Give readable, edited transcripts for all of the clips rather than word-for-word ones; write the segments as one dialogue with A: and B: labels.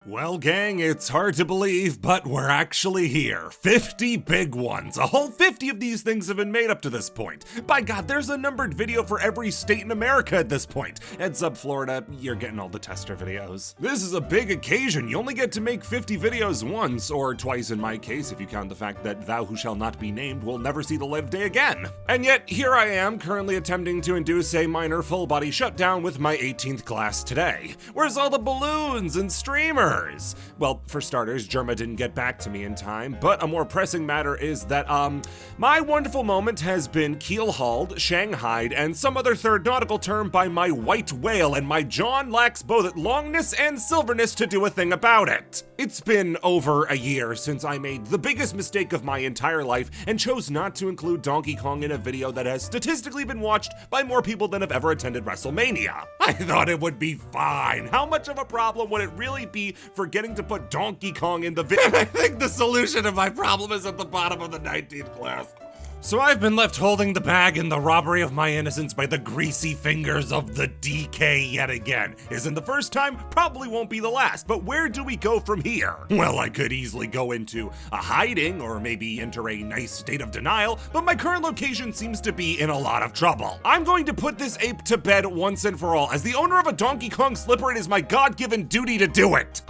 A: Well, gang, it's hard to believe, but we're actually here. 50 big ones. A whole 50 of these things have been made up to this point. By God, there's a numbered video for every state in America at this point. Heads up, Florida, you're getting all the tester videos. This is a big occasion. You only get to make 50 videos once, or twice in my case, if you count the fact that thou who shall not be named will never see the light of day again. And yet, here I am, currently attempting to induce a minor full-body shutdown with my 18th class today. Where's all the balloons and streamers? Well, for starters, Germa didn't get back to me in time, but a more pressing matter is that, my wonderful moment has been keel-hauled, shanghaied, and some other third nautical term by my white whale, and my John lacks both longness and silverness to do a thing about it. It's been over a year since I made the biggest mistake of my entire life and chose not to include Donkey Kong in a video that has statistically been watched by more people than have ever attended WrestleMania. I thought it would be fine. How much of a problem would it really be forgetting to put Donkey Kong in the video? I think the solution to my problem is at the bottom of the 19th class. So I've been left holding the bag in the robbery of my innocence by the greasy fingers of the DK yet again. Isn't the first time, probably won't be the last, but where do we go from here? Well, I could easily go into a hiding or maybe enter a nice state of denial, but my current location seems to be in a lot of trouble. I'm going to put this ape to bed once and for all. As the owner of a Donkey Kong slipper, it is my God-given duty to do it.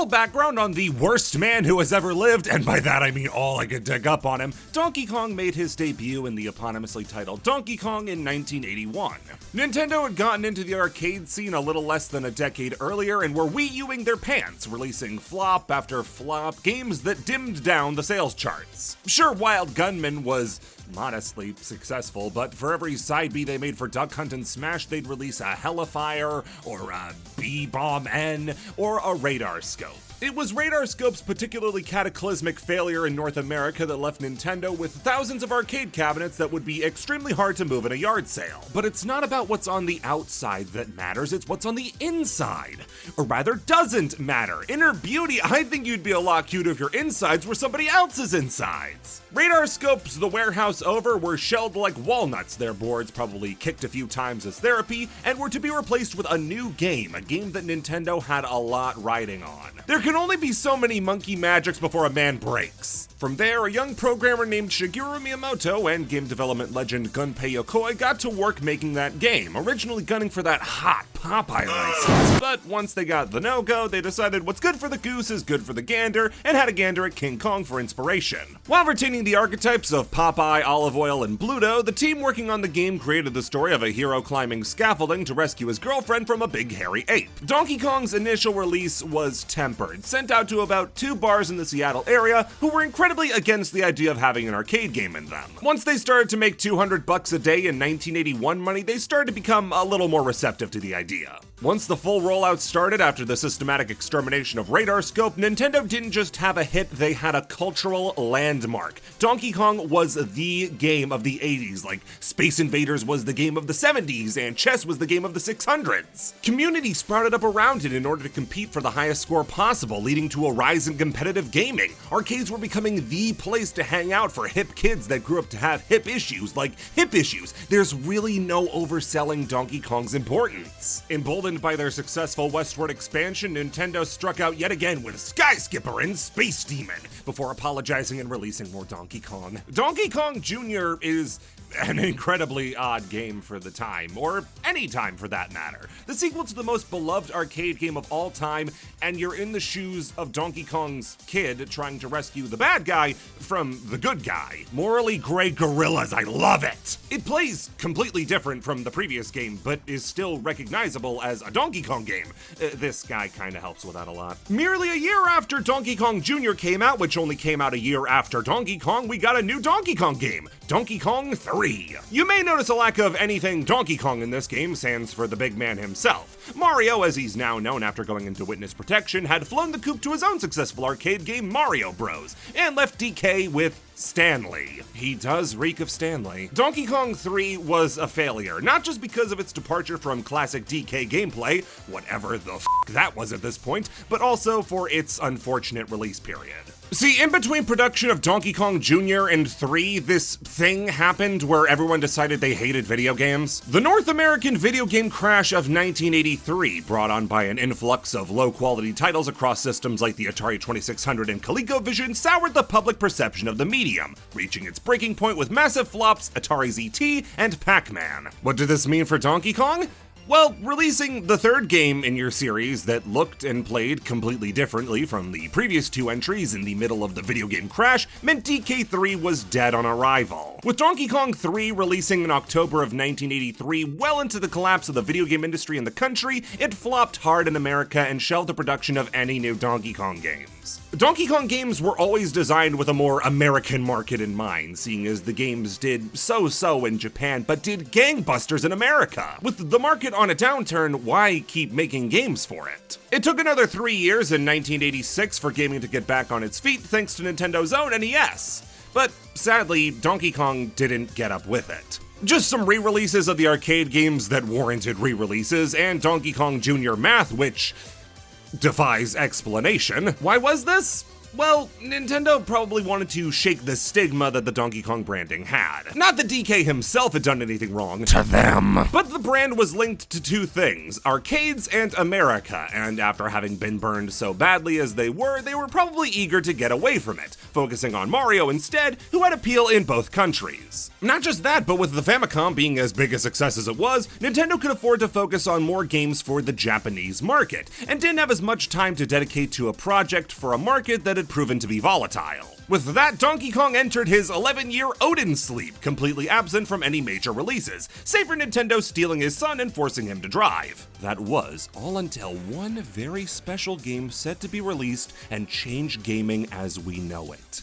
A: Background on the worst man who has ever lived, and by that I mean all I could dig up on him. Donkey Kong made his debut in the eponymously titled Donkey Kong in 1981. Nintendo had gotten into the arcade scene a little less than a decade earlier and were Wii Uing their pants, releasing flop after flop games that dimmed down the sales charts. Sure, Wild Gunman was modestly successful, but for every side B they made for Duck Hunt and Smash, they'd release a Hellafire, or a B-Bomb N, or a Radar Scope. It was Radar Scope's particularly cataclysmic failure in North America that left Nintendo with thousands of arcade cabinets that would be extremely hard to move in a yard sale. But it's not about what's on the outside that matters, it's what's on the inside. Or rather, doesn't matter. Inner beauty, I think you'd be a lot cuter if your insides were somebody else's insides. Radar Scopes the warehouse over were shelled like walnuts, their boards probably kicked a few times as therapy, and were to be replaced with a new game, a game that Nintendo had a lot riding on. There can only be so many monkey magics before a man breaks. From there, a young programmer named Shigeru Miyamoto and game development legend Gunpei Yokoi got to work making that game, originally gunning for that hot Popeye license. But once they got the no-go, they decided what's good for the goose is good for the gander, and had a gander at King Kong for inspiration. While retaining the archetypes of Popeye, Olive Oil, and Bluto, the team working on the game created the story of a hero climbing scaffolding to rescue his girlfriend from a big hairy ape. Donkey Kong's initial release was tempered, sent out to about 2 bars in the Seattle area who were incredibly against the idea of having an arcade game in them. Once they started to make $200 a day in 1981 money, they started to become a little more receptive to the idea. Once the full rollout started after the systematic extermination of Radar Scope, Nintendo didn't just have a hit, they had a cultural landmark. Donkey Kong was the game of the 80s, like Space Invaders was the game of the 70s, and chess was the game of the 600s. Community sprouted up around it in order to compete for the highest score possible, leading to a rise in competitive gaming. Arcades were becoming the place to hang out for hip kids that grew up to have hip issues, like hip issues. There's really no overselling Donkey Kong's importance. Emboldened by their successful westward expansion, Nintendo struck out yet again with Sky Skipper and Space Demon, before apologizing and releasing more Donkey Kong. Donkey Kong Jr. is an incredibly odd game for the time, or any time for that matter. The sequel to the most beloved arcade game of all time, and you're in the shoes of Donkey Kong's kid trying to rescue the bad guy from the good guy. Morally gray gorillas, I love it! It plays completely different from the previous game, but is still recognizable as a Donkey Kong game. This guy kinda helps with that a lot. Merely a year after Donkey Kong Jr. came out, which only came out a year after Donkey Kong, we got a new Donkey Kong game, Donkey Kong 3. You may notice a lack of anything Donkey Kong in this game, sans for the big man himself. Mario, as he's now known after going into witness protection, had flown the coop to his own successful arcade game Mario Bros, and left DK with Stanley. He does reek of Stanley. Donkey Kong 3 was a failure, not just because of its departure from classic DK gameplay, whatever the f that was at this point, but also for its unfortunate release period. See, in between production of Donkey Kong Jr. and 3, this thing happened where everyone decided they hated video games. The North American video game crash of 1983, brought on by an influx of low-quality titles across systems like the Atari 2600 and ColecoVision, soured the public perception of the medium, reaching its breaking point with massive flops Atari ZT and Pac-Man. What did this mean for Donkey Kong? Well, releasing the third game in your series that looked and played completely differently from the previous two entries in the middle of the video game crash meant DK3 was dead on arrival. With Donkey Kong 3 releasing in October of 1983, well into the collapse of the video game industry in the country, it flopped hard in America and shelved the production of any new Donkey Kong games. Donkey Kong games were always designed with a more American market in mind, seeing as the games did so-so in Japan, but did gangbusters in America. With the market on a downturn, why keep making games for it? It took another 3 years in 1986 for gaming to get back on its feet thanks to Nintendo's own NES. But sadly, Donkey Kong didn't get up with it. Just some re-releases of the arcade games that warranted re-releases, and Donkey Kong Jr. Math, which defies explanation. Why was this? Well, Nintendo probably wanted to shake the stigma that the Donkey Kong branding had. Not that DK himself had done anything wrong to them, but the brand was linked to two things, arcades and America, and after having been burned so badly as they were probably eager to get away from it, focusing on Mario instead, who had appeal in both countries. Not just that, but with the Famicom being as big a success as it was, Nintendo could afford to focus on more games for the Japanese market, and didn't have as much time to dedicate to a project for a market that had proven to be volatile. With that, Donkey Kong entered his 11-year Odin sleep, completely absent from any major releases, save for Nintendo stealing his son and forcing him to drive. That was all until one very special game set to be released and change gaming as we know it.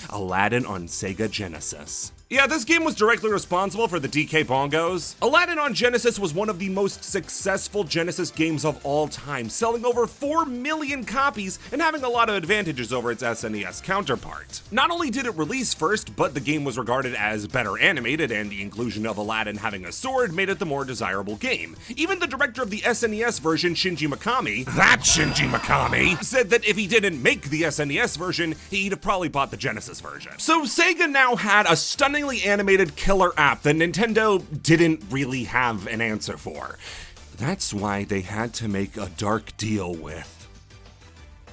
A: Aladdin on Sega Genesis. Yeah, this game was directly responsible for the DK Bongos. Aladdin on Genesis was one of the most successful Genesis games of all time, selling over 4 million copies and having a lot of advantages over its SNES counterpart. Not only did it release first, but the game was regarded as better animated, and the inclusion of Aladdin having a sword made it the more desirable game. Even the director of the SNES version, Shinji Mikami, said that if he didn't make the SNES version, he'd have probably bought the Genesis version. So Sega now had a stunning animated killer app that Nintendo didn't really have an answer for. That's why they had to make a dark deal with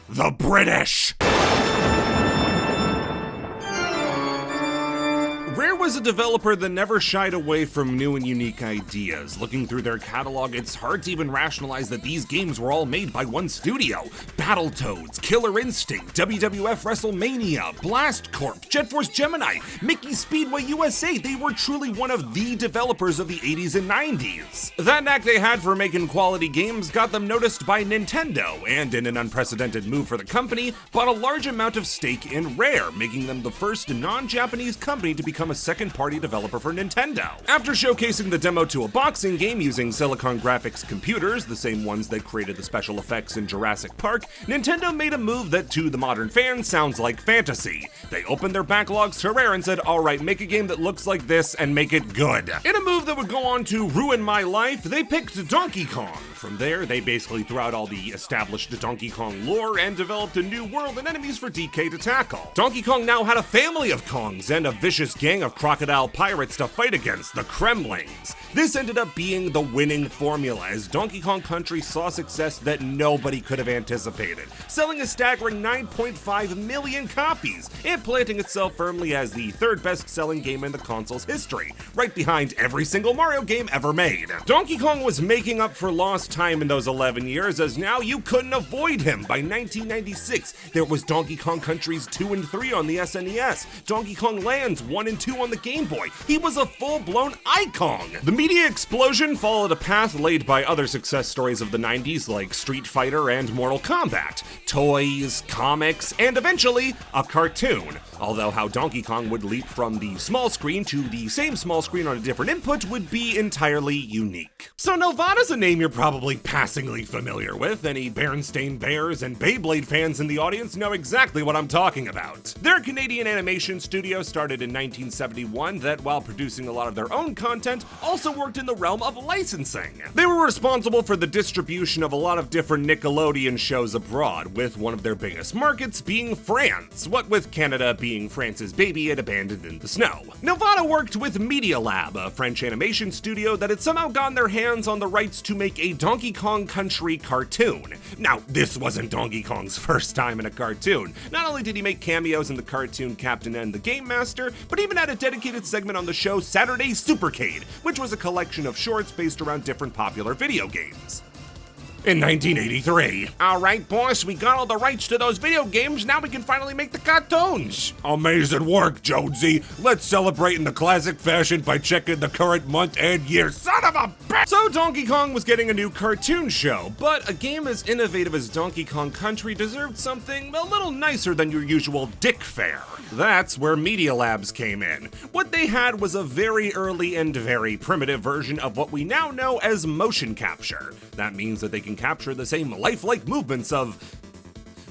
A: the British. Rare was a developer that never shied away from new and unique ideas. Looking through their catalog, it's hard to even rationalize that these games were all made by one studio. Battletoads, Killer Instinct, WWF WrestleMania, Blast Corp, Jet Force Gemini, Mickey Speedway USA, they were truly one of the developers of the 80s and 90s. That knack they had for making quality games got them noticed by Nintendo, and in an unprecedented move for the company, bought a large amount of stake in Rare, making them the first non-Japanese company to become a second-party developer for Nintendo. After showcasing the demo to a boxing game using Silicon Graphics computers, the same ones that created the special effects in Jurassic Park, Nintendo made a move that to the modern fan sounds like fantasy. They opened their backlogs to Rare and said, alright, make a game that looks like this and make it good. In a move that would go on to ruin my life, they picked Donkey Kong. From there, they basically threw out all the established Donkey Kong lore and developed a new world and enemies for DK to tackle. Donkey Kong now had a family of Kongs and a vicious gang of crocodile pirates to fight against, the Kremlings. This ended up being the winning formula as Donkey Kong Country saw success that nobody could have anticipated, selling a staggering 9.5 million copies and planting itself firmly as the third best-selling game in the console's history, right behind every single Mario game ever made. Donkey Kong was making up for lost time in those 11 years, as now you couldn't avoid him. By 1996, there was Donkey Kong Countries 2 and 3 on the SNES, Donkey Kong Lands 1 and 2 on the the Game Boy. He was a full-blown icon. The media explosion followed a path laid by other success stories of the 90s like Street Fighter and Mortal Kombat, toys, comics, and eventually a cartoon. Although how Donkey Kong would leap from the small screen to the same small screen on a different input would be entirely unique. So Nelvana's a name you're probably passingly familiar with. Any Berenstain Bears and Beyblade fans in the audience know exactly what I'm talking about. Their Canadian animation studio started in 1971 that, while producing a lot of their own content, also worked in the realm of licensing. They were responsible for the distribution of a lot of different Nickelodeon shows abroad, with one of their biggest markets being France, what with Canada being France's baby and abandoned in the snow. Nelvana worked with Media Lab, a French animation studio that had somehow gotten their hands on the rights to make a Donkey Kong Country cartoon. Now, this wasn't Donkey Kong's first time in a cartoon. Not only did he make cameos in the cartoon Captain and the Game Master, but even had a dedicated segment on the show Saturday Supercade, which was a collection of shorts based around different popular video games. In 1983. Alright, boss, we got all the rights to those video games, now we can finally make the cartoons. Amazing work, Jonesy. Let's celebrate in the classic fashion by checking the current month and year. Son of a bitch! So Donkey Kong was getting a new cartoon show, but a game as innovative as Donkey Kong Country deserved something a little nicer than your usual dick fare. That's where Media Labs came in. What they had was a very early and very primitive version of what we now know as motion capture. That means that they can capture the same lifelike movements of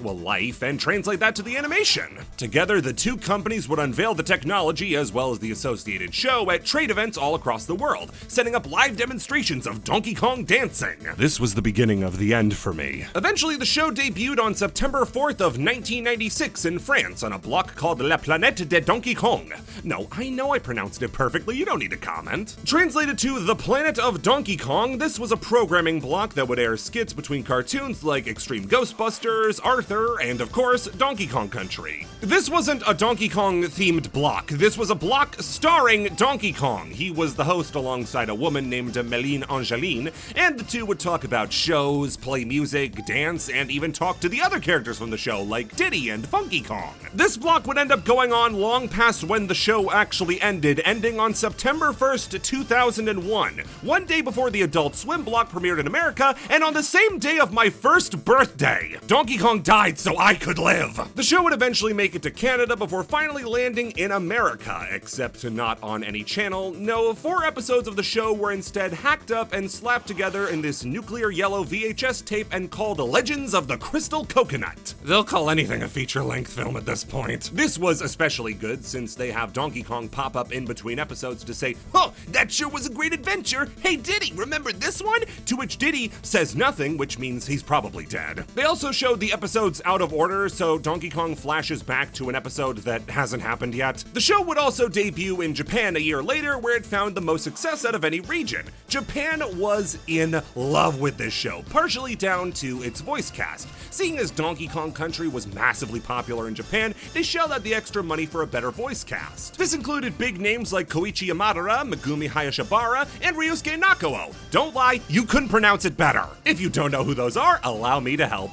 A: life and translate that to the animation. Together, the two companies would unveil the technology as well as the associated show at trade events all across the world, setting up live demonstrations of Donkey Kong dancing. This was the beginning of the end for me. Eventually, the show debuted on September 4th of 1996 in France on a block called La Planète de Donkey Kong. No, I know I pronounced it perfectly, you don't need to comment. Translated to The Planet of Donkey Kong, this was a programming block that would air skits between cartoons like Extreme Ghostbusters, Arthur, and of course, Donkey Kong Country. This wasn't a Donkey Kong themed block. This was a block starring Donkey Kong. He was the host alongside a woman named Méline Angeline, and the two would talk about shows, play music, dance, and even talk to the other characters from the show like Diddy and Funky Kong. This block would end up going on long past when the show actually ended, ending on September 1st, 2001, one day before the Adult Swim block premiered in America, and on the same day of my first birthday. Donkey Kong died so I could live. The show would eventually make it to Canada before finally landing in America, except not on any channel. No, 4 episodes of the show were instead hacked up and slapped together in this nuclear yellow VHS tape and called Legends of the Crystal Coconut. They'll call anything a feature-length film at this point. This was especially good since they have Donkey Kong pop up in between episodes to say, "Oh, that sure was a great adventure. Hey Diddy, remember this one?" To which Diddy says nothing, which means he's probably dead. They also showed the episodes out of order, so Donkey Kong flashes back to an episode that hasn't happened yet. The show would also debut in Japan a year later, where it found the most success out of any region. Japan was in love with this show, partially down to its voice cast. Seeing as Donkey Kong Country was massively popular in Japan, they shelled out the extra money for a better voice cast. This included big names like Koichi Yamadara, Megumi Hayashibara, and Ryusuke Nakuo. Don't lie, you couldn't pronounce it better. If you don't know who those are, allow me to help.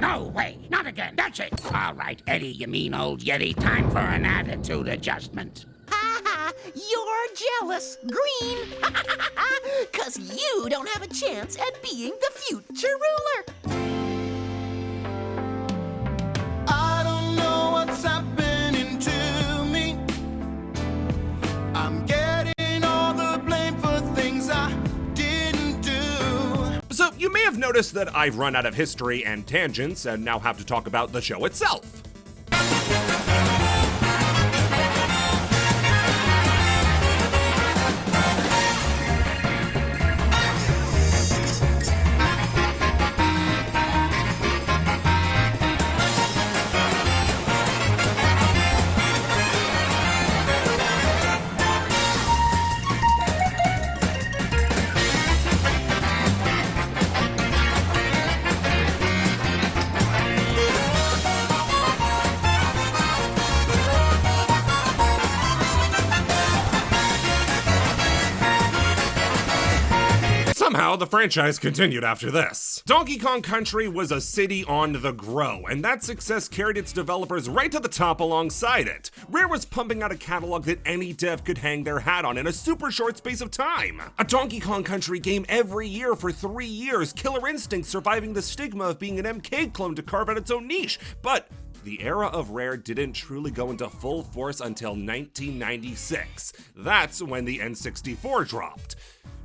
B: No way, not again, that's it. All right, Eddie, you mean old Yeti, time for an attitude adjustment.
C: Ha ha, you're jealous, Green. 'Cause you don't have a chance at being the future ruler.
D: I don't know what's happening to me. I'm getting all the blame for things I didn't do.
A: So you may have noticed that I've run out of history and tangents and now have to talk about the show itself. Somehow, the franchise continued after this. Donkey Kong Country was a city on the grow, and that success carried its developers right to the top alongside it. Rare was pumping out a catalog that any dev could hang their hat on in a super short space of time. A Donkey Kong Country game every year for 3 years, Killer Instinct surviving the stigma of being an MK clone to carve out its own niche, but the era of Rare didn't truly go into full force until 1996. That's when the N64 dropped.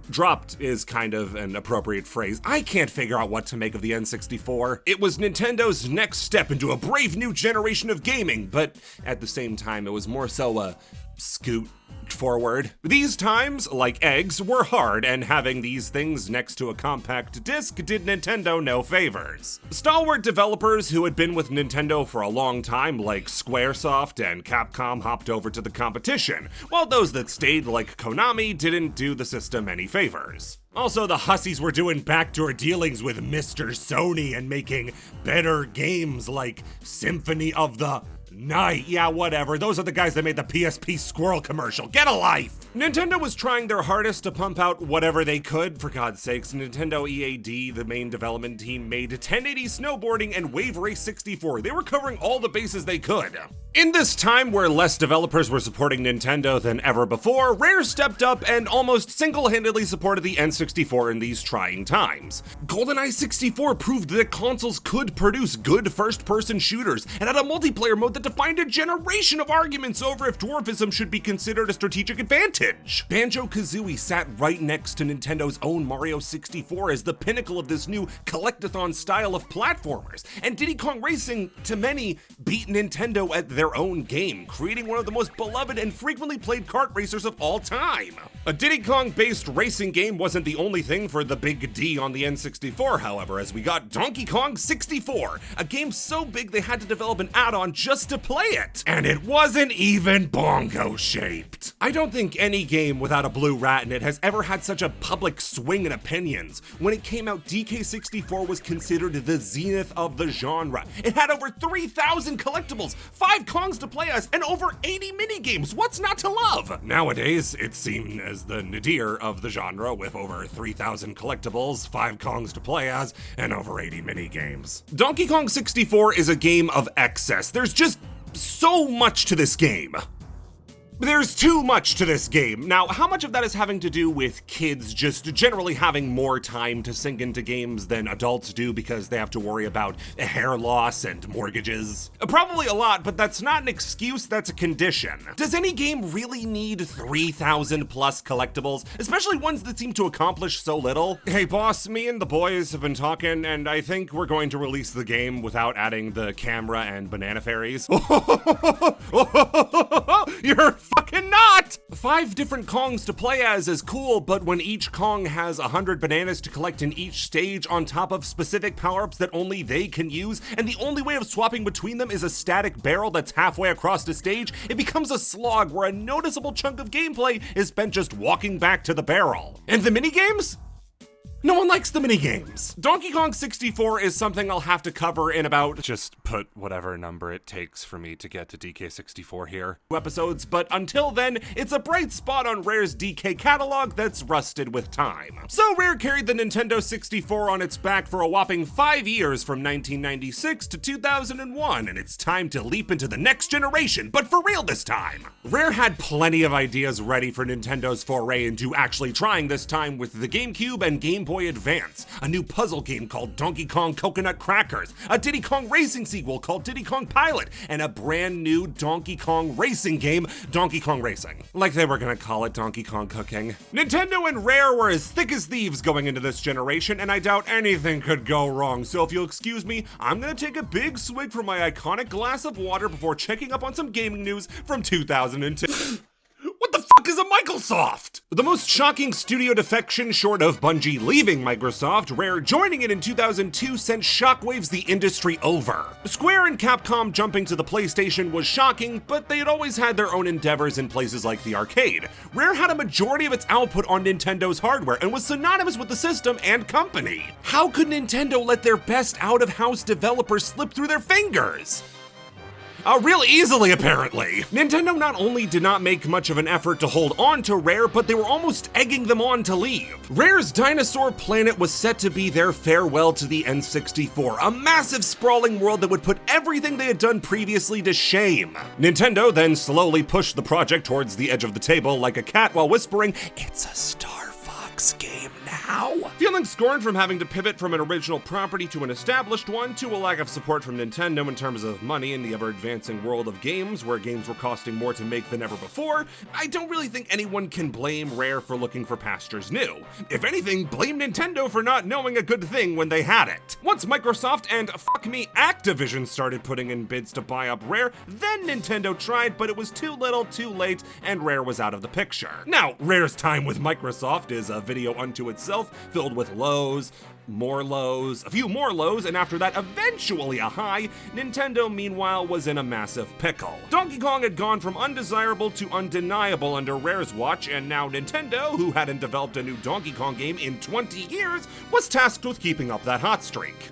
A: Dropped is kind of an appropriate phrase. I can't figure out what to make of the N64. It was Nintendo's next step into a brave new generation of gaming, but at the same time, it was more so a scoot forward. These times, like eggs, were hard, and having these things next to a compact disc did Nintendo no favors. Stalwart developers who had been with Nintendo for a long time, like Squaresoft and Capcom, hopped over to the competition, while those that stayed, like Konami, didn't do the system any favors. Also, the hussies were doing backdoor dealings with Mr. Sony and making better games like Symphony of the Night. Yeah, whatever. Those are the guys that made the PSP Squirrel commercial. Get a life! Nintendo was trying their hardest to pump out whatever they could. For God's sakes, Nintendo EAD, the main development team, made 1080 snowboarding and Wave Race 64. They were covering all the bases they could. In this time where less developers were supporting Nintendo than ever before, Rare stepped up and almost single-handedly supported the N64 in these trying times. GoldenEye 64 proved that consoles could produce good first-person shooters, and had a multiplayer mode that defined a generation of arguments over if dwarfism should be considered a strategic advantage. Banjo-Kazooie sat right next to Nintendo's own Mario 64 as the pinnacle of this new collectathon style of platformers, and Diddy Kong Racing, to many, beat Nintendo at their own game, creating one of the most beloved and frequently played kart racers of all time. A Diddy Kong-based racing game wasn't the only thing for the big D on the N64, however, as we got Donkey Kong 64, a game so big they had to develop an add-on just to play it, and it wasn't even bongo-shaped. I don't think any game without a blue rat in it has ever had such a public swing in opinions. When it came out, DK64 was considered the zenith of the genre. It had over 3,000 collectibles, 5 Kongs to play as, and over 80 minigames. What's not to love? Nowadays, it's seen as the nadir of the genre, with over 3,000 collectibles, 5 Kongs to play as, and over 80 minigames. Donkey Kong 64 is a game of excess. There's just so much to this game. There's too much to this game. Now, how much of that is having to do with kids just generally having more time to sink into games than adults do because they have to worry about hair loss and mortgages? Probably a lot, but that's not an excuse, that's a condition. Does any game really need 3,000 plus collectibles, especially ones that seem to accomplish so little? Hey boss, me and the boys have been talking, and I think we're going to release the game without adding the camera and banana fairies. You're fucking not! 5 different Kongs to play as is cool, but when each Kong has 100 bananas to collect in each stage on top of specific power-ups that only they can use, and the only way of swapping between them is a static barrel that's halfway across the stage, it becomes a slog where a noticeable chunk of gameplay is spent just walking back to the barrel. And the minigames? No one likes the minigames. Donkey Kong 64 is something I'll have to cover in about, just put whatever number it takes for me to get to DK64 here, episodes, but until then, it's a bright spot on Rare's DK catalog that's rusted with time. So Rare carried the Nintendo 64 on its back for a whopping 5 years from 1996 to 2001, and it's time to leap into the next generation, but for real this time. Rare had plenty of ideas ready for Nintendo's foray into actually trying this time with the GameCube and Game Boy Advance, a new puzzle game called Donkey Kong Coconut Crackers, a Diddy Kong racing sequel called Diddy Kong Pilot, and a brand new Donkey Kong racing game, Donkey Kong Racing. Like they were gonna call it Donkey Kong Cooking. Nintendo and Rare were as thick as thieves going into this generation, and I doubt anything could go wrong, so if you'll excuse me, I'm gonna take a big swig from my iconic glass of water before checking up on some gaming news from 2002. What the fuck is a Microsoft? The most shocking studio defection short of Bungie leaving Microsoft, Rare joining it in 2002 sent shockwaves the industry over. Square and Capcom jumping to the PlayStation was shocking, but they had always had their own endeavors in places like the arcade. Rare had a majority of its output on Nintendo's hardware and was synonymous with the system and company. How could Nintendo let their best out-of-house developers slip through their fingers? Real easily, apparently. Nintendo not only did not make much of an effort to hold on to Rare, but they were almost egging them on to leave. Rare's Dinosaur Planet was set to be their farewell to the N64, a massive sprawling world that would put everything they had done previously to shame. Nintendo then slowly pushed the project towards the edge of the table like a cat while whispering, "It's a Star Fox game now." Feeling scorned from having to pivot from an original property to an established one, to a lack of support from Nintendo in terms of money in the ever-advancing world of games, where games were costing more to make than ever before, I don't really think anyone can blame Rare for looking for pastures new. If anything, blame Nintendo for not knowing a good thing when they had it. Once Microsoft and, fuck me, Activision started putting in bids to buy up Rare, then Nintendo tried, but it was too little, too late, and Rare was out of the picture. Now, Rare's time with Microsoft is a video unto itself, filled with lows, more lows, a few more lows, and after that, eventually a high. Nintendo, meanwhile, was in a massive pickle. Donkey Kong had gone from undesirable to undeniable under Rare's watch, and now Nintendo, who hadn't developed a new Donkey Kong game in 20 years, was tasked with keeping up that hot streak.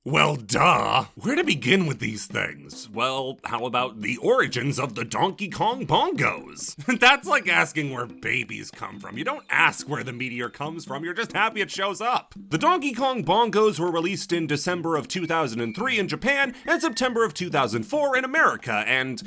A: Well, duh. Where to begin with these things? Well, how about the origins of the Donkey Kong Bongos? That's like asking where babies come from. You don't ask where the meteor comes from, you're just happy it shows up. The Donkey Kong Bongos were released in December of 2003 in Japan and September of 2004 in America, and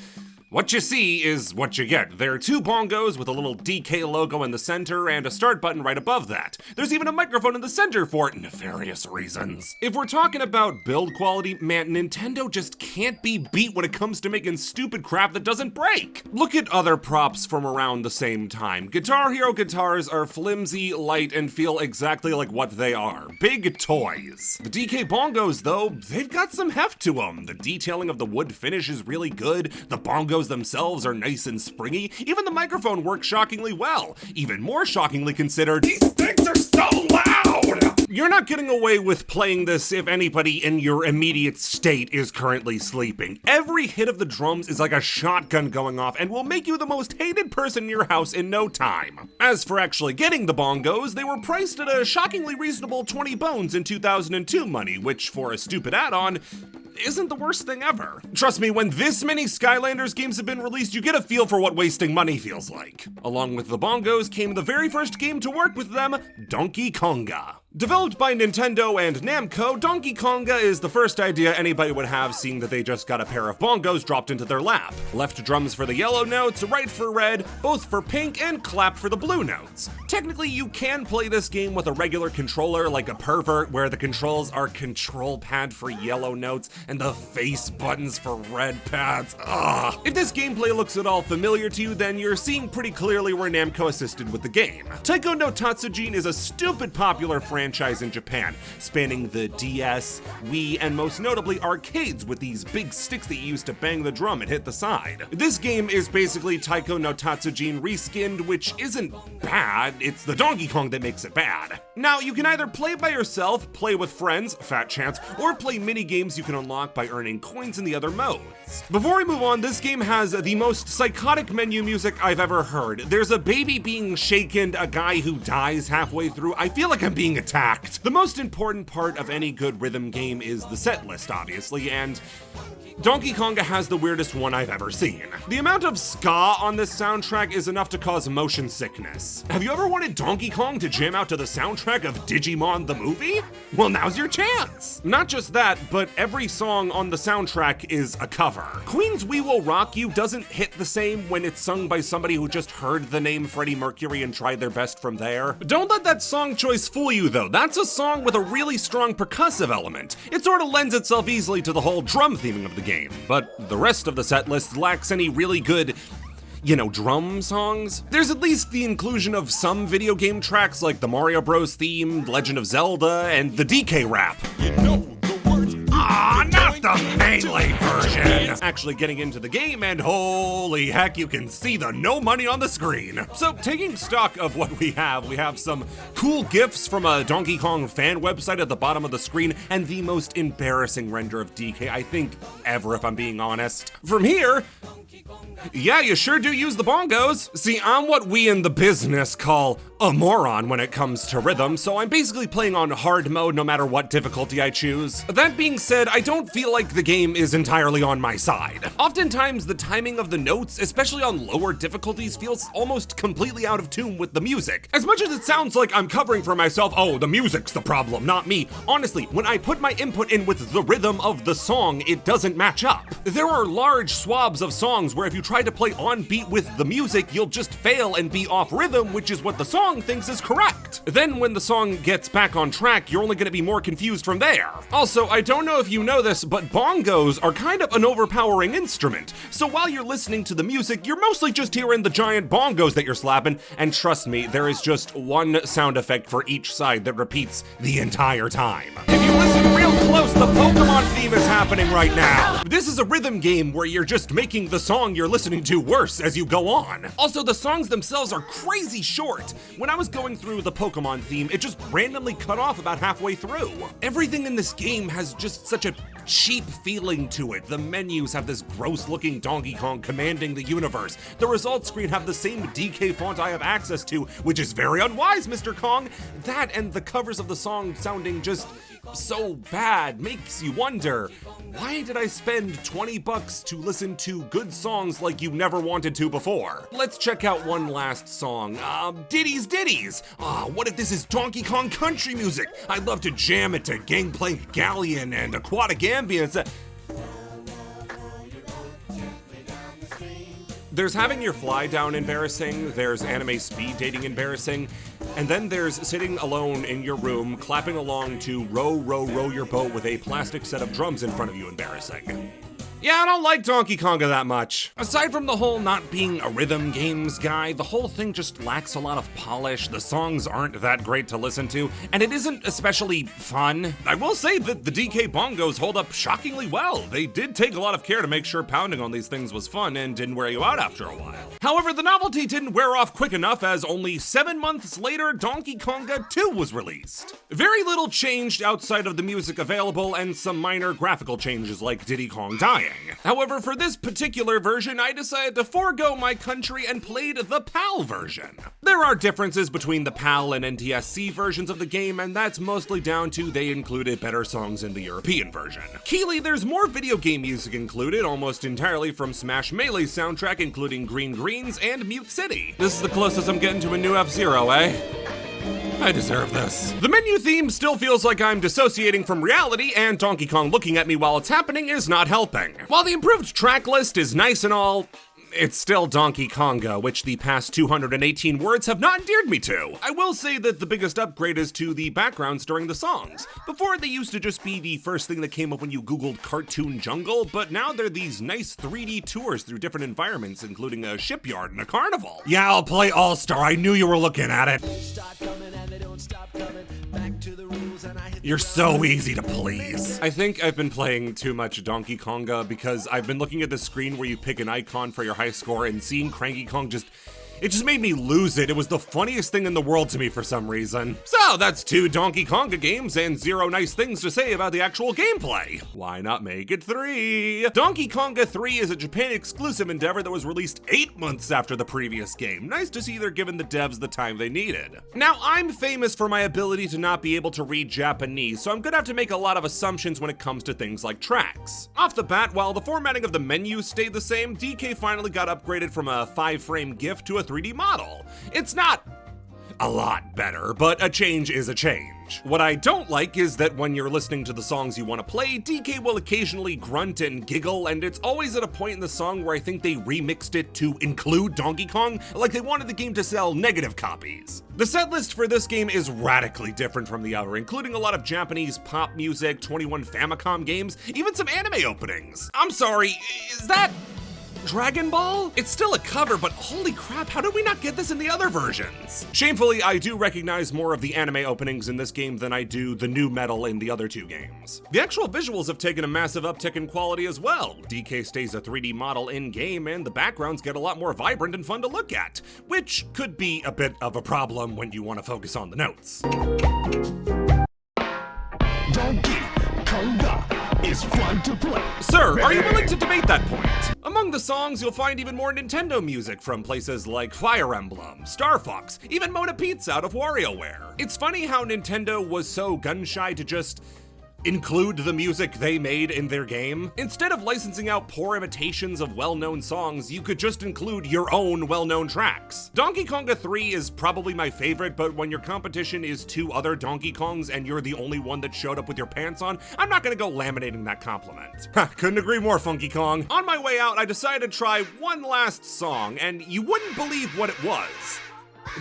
A: what you see is what you get. There are two bongos with a little DK logo in the center and a start button right above that. There's even a microphone in the center for nefarious reasons. If we're talking about build quality, man, Nintendo just can't be beat when it comes to making stupid crap that doesn't break. Look at other props from around the same time. Guitar Hero guitars are flimsy, light, and feel exactly like what they are. Big toys. The DK bongos, though, they've got some heft to them. The detailing of the wood finish is really good. The bongos themselves are nice and springy. Even the microphone works shockingly well. Even more shockingly considered, these things are so loud! You're not getting away with playing this if anybody in your immediate state is currently sleeping. Every hit of the drums is like a shotgun going off and will make you the most hated person in your house in no time. As for actually getting the bongos, they were priced at a shockingly reasonable 20 bones in 2002 money, which for a stupid add-on, isn't the worst thing ever. Trust me, when this many Skylanders games have been released, you get a feel for what wasting money feels like. Along with the bongos came the very first game to work with them, Donkey Konga. Developed by Nintendo and Namco, Donkey Konga is the first idea anybody would have seeing that they just got a pair of bongos dropped into their lap. Left drums for the yellow notes, right for red, both for pink, and clap for the blue notes. Technically, you can play this game with a regular controller like a pervert, where the controls are control pad for yellow notes and the face buttons for red pads. Ugh. If this gameplay looks at all familiar to you, then you're seeing pretty clearly where Namco assisted with the game. Taiko no Tatsujin is a stupid popular franchise in Japan, spanning the DS, Wii, and most notably arcades with these big sticks that you use to bang the drum and hit the side. This game is basically Taiko no Tatsujin reskinned, which isn't bad, it's the Donkey Kong that makes it bad. Now, you can either play by yourself, play with friends, fat chance, or play mini games you can unlock by earning coins in the other modes. Before we move on, this game has the most psychotic menu music I've ever heard. There's a baby being shaken, a guy who dies halfway through. I feel like I'm being attacked. The most important part of any good rhythm game is the set list, obviously, and Donkey Konga has the weirdest one I've ever seen. The amount of ska on this soundtrack is enough to cause motion sickness. Have you ever wanted Donkey Kong to jam out to the soundtrack of Digimon the movie? Well, now's your chance! Not just that, but every song on the soundtrack is a cover. Queen's We Will Rock You doesn't hit the same when it's sung by somebody who just heard the name Freddie Mercury and tried their best from there. Don't let that song choice fool you though. That's a song with a really strong percussive element. It sort of lends itself easily to the whole drum theming of the game, but the rest of the set list lacks any really good, drum songs. There's at least the inclusion of some video game tracks like the Mario Bros theme, Legend of Zelda, and the DK rap. Not the melee version! Actually getting into the game, and holy heck, you can see the no money on the screen. So taking stock of what we have some cool GIFs from a Donkey Kong fan website at the bottom of the screen, and the most embarrassing render of DK I think ever, if I'm being honest. From here, Yeah, you sure do use the bongos. See, I'm what we in the business call a moron when it comes to rhythm, so I'm basically playing on hard mode no matter what difficulty I choose. That being said, I don't feel like the game is entirely on my side. Oftentimes, the timing of the notes, especially on lower difficulties, feels almost completely out of tune with the music. As much as it sounds like I'm covering for myself, oh, the music's the problem, not me. Honestly, when I put my input in with the rhythm of the song, it doesn't match up. There are large swabs of songs where if you try to play on beat with the music, you'll just fail and be off rhythm, which is what the song thinks is correct. Then when the song gets back on track, you're only gonna be more confused from there. Also, I don't know if you know this, but bongos are kind of an overpowering instrument. So while you're listening to the music, you're mostly just hearing the giant bongos that you're slapping, and trust me, there is just one sound effect for each side that repeats the entire time. If you listen real close, the Pokemon theme is happening right now. This is a rhythm game where you're just making the song you're listening to worse as you go on. Also, the songs themselves are crazy short. When I was going through the Pokemon theme, it just randomly cut off about halfway through. Everything in this game has just such a cheap feeling to it. The menus have this gross looking Donkey Kong commanding the universe. The results screen have the same DK font I have access to, which is very unwise, Mr. Kong. That and the covers of the song sounding just so bad makes you wonder, why did I spend $20 to listen to good songs like you never wanted to before? Let's check out one last song. Ditties Ditties. What if this is Donkey Kong country music? I'd love to jam it to Gangplank Galleon and Aquatic Ambience. There's having your fly down embarrassing, there's anime speed dating embarrassing, and then there's sitting alone in your room clapping along to Row, Row, Row Your Boat with a plastic set of drums in front of you embarrassing. Yeah, I don't like Donkey Konga that much. Aside from the whole not being a rhythm games guy, the whole thing just lacks a lot of polish, the songs aren't that great to listen to, and it isn't especially fun. I will say that the DK bongos hold up shockingly well. They did take a lot of care to make sure pounding on these things was fun and didn't wear you out after a while. However, the novelty didn't wear off quick enough as only 7 months later, Donkey Konga 2 was released. Very little changed outside of the music available and some minor graphical changes like Diddy Kong dying. However, for this particular version, I decided to forego my country and played the PAL version. There are differences between the PAL and NTSC versions of the game, and that's mostly down to they included better songs in the European version. Keely, there's more video game music included, almost entirely from Smash Melee's soundtrack, including Green Greens and Mute City. This is the closest I'm getting to a new F-Zero, eh? I deserve this. The menu theme still feels like I'm dissociating from reality, and Donkey Kong looking at me while it's happening is not helping. While the improved track list is nice and all, it's still Donkey Konga, which the past 218 words have not endeared me to. I will say that the biggest upgrade is to the backgrounds during the songs. Before, they used to just be the first thing that came up when you googled cartoon jungle, but now they're these nice 3D tours through different environments, including a shipyard and a carnival. Yeah, I'll play All-Star, I knew you were looking at it. You're so easy to please. I think I've been playing too much Donkey Konga because I've been looking at the screen where you pick an icon for your high score and seeing Cranky Kong it just made me lose it. It was the funniest thing in the world to me for some reason. So that's 2 Donkey Konga games and 0 nice things to say about the actual gameplay. Why not make it 3? Donkey Konga 3 is a Japan exclusive endeavor that was released 8 months after the previous game. Nice to see they're giving the devs the time they needed. Now, I'm famous for my ability to not be able to read Japanese, so I'm gonna have to make a lot of assumptions when it comes to things like tracks. Off the bat, while the formatting of the menus stayed the same, DK finally got upgraded from a 5-frame GIF to a 3D model. It's not a lot better, but a change is a change. What I don't like is that when you're listening to the songs you want to play, DK will occasionally grunt and giggle, and it's always at a point in the song where I think they remixed it to include Donkey Kong, like they wanted the game to sell negative copies. The setlist for this game is radically different from the other, including a lot of Japanese pop music, 21 Famicom games, even some anime openings. I'm sorry, is that Dragon Ball? It's still a cover, but holy crap, how did we not get this in the other versions? Shamefully, I do recognize more of the anime openings in this game than I do the new metal in the other 2 games. The actual visuals have taken a massive uptick in quality as well. DK stays a 3D model in-game, and the backgrounds get a lot more vibrant and fun to look at, which could be a bit of a problem when you want to focus on the notes.
E: Donkey Konga is is fun to play.
A: Sir, are you willing to debate that point? Among the songs, you'll find even more Nintendo music from places like Fire Emblem, Star Fox, even Mona Pizza out of WarioWare. It's funny how Nintendo was so gun-shy to just include the music they made in their game. Instead of licensing out poor imitations of well-known songs, you could just include your own well-known tracks. Donkey Konga 3 is probably my favorite, but when your competition is 2 other Donkey Kongs and you're the only one that showed up with your pants on, I'm not gonna go laminating that compliment. Couldn't agree more, Funky Kong. On my way out, I decided to try one last song, and you wouldn't believe what it was.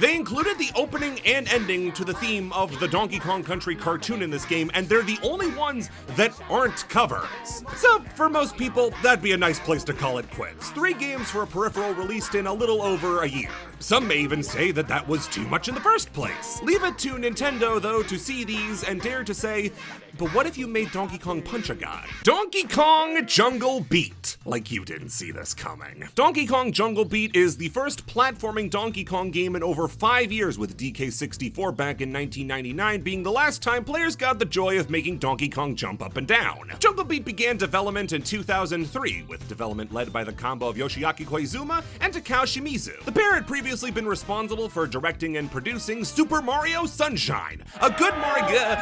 A: They included the opening and ending to the theme of the Donkey Kong Country cartoon in this game, and they're the only ones that aren't covers. So, for most people, that'd be a nice place to call it quits. 3 games for a peripheral released in a little over a year. Some may even say that that was too much in the first place. Leave it to Nintendo, though, to see these and dare to say, but what if you made Donkey Kong Punch a guy? Donkey Kong Jungle Beat. Like you didn't see this coming. Donkey Kong Jungle Beat is the first platforming Donkey Kong game in over 5 years, with DK64 back in 1999 being the last time players got the joy of making Donkey Kong jump up and down. Jungle Beat began development in 2003, with development led by the combo of Yoshiaki Koizuma and Takao Shimizu. The pair had previously been responsible for directing and producing Super Mario Sunshine, a good Mario...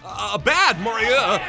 A: a bad Mario...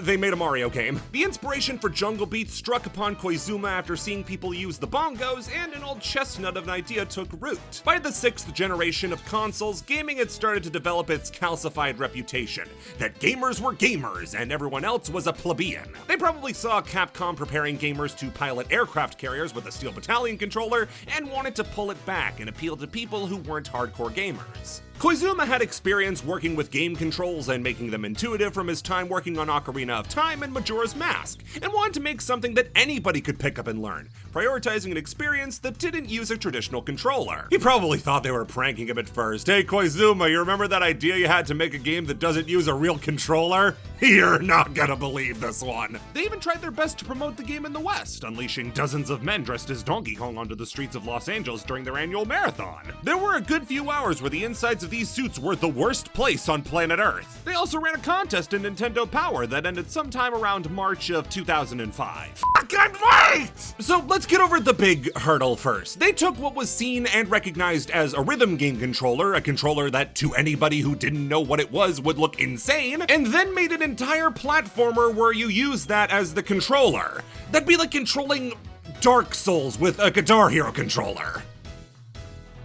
A: They made a Mario game. The inspiration for Jungle Beat struck upon Koizuma after seeing people use the bongos, and an old chestnut of an idea took root. By the 6th generation of consoles, gaming had started to develop its calcified reputation, that gamers were gamers and everyone else was a plebeian. They probably saw Capcom preparing gamers to pilot aircraft carriers with a Steel Battalion controller and wanted to pull it back and appeal to people who weren't hardcore gamers. Koizuma had experience working with game controls and making them intuitive from his time working on Ocarina of Time and Majora's Mask, and wanted to make something that anybody could pick up and learn, prioritizing an experience that didn't use a traditional controller. He probably thought they were pranking him at first. Hey Koizuma, you remember that idea you had to make a game that doesn't use a real controller? You're not gonna believe this one. They even tried their best to promote the game in the West, unleashing dozens of men dressed as Donkey Kong onto the streets of Los Angeles during their annual marathon. There were a good few hours where the insides of these suits were the worst place on planet Earth. They also ran a contest in Nintendo Power that ended sometime around March of 2005. I can't wait! So let's get over the big hurdle first. They took what was seen and recognized as a rhythm game controller, a controller that to anybody who didn't know what it was would look insane, and then made an entire platformer where you use that as the controller. That'd be like controlling Dark Souls with a Guitar Hero controller.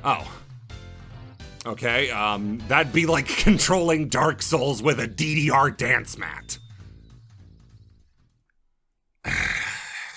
A: Oh. Okay, that'd be like controlling Dark Souls with a DDR dance mat.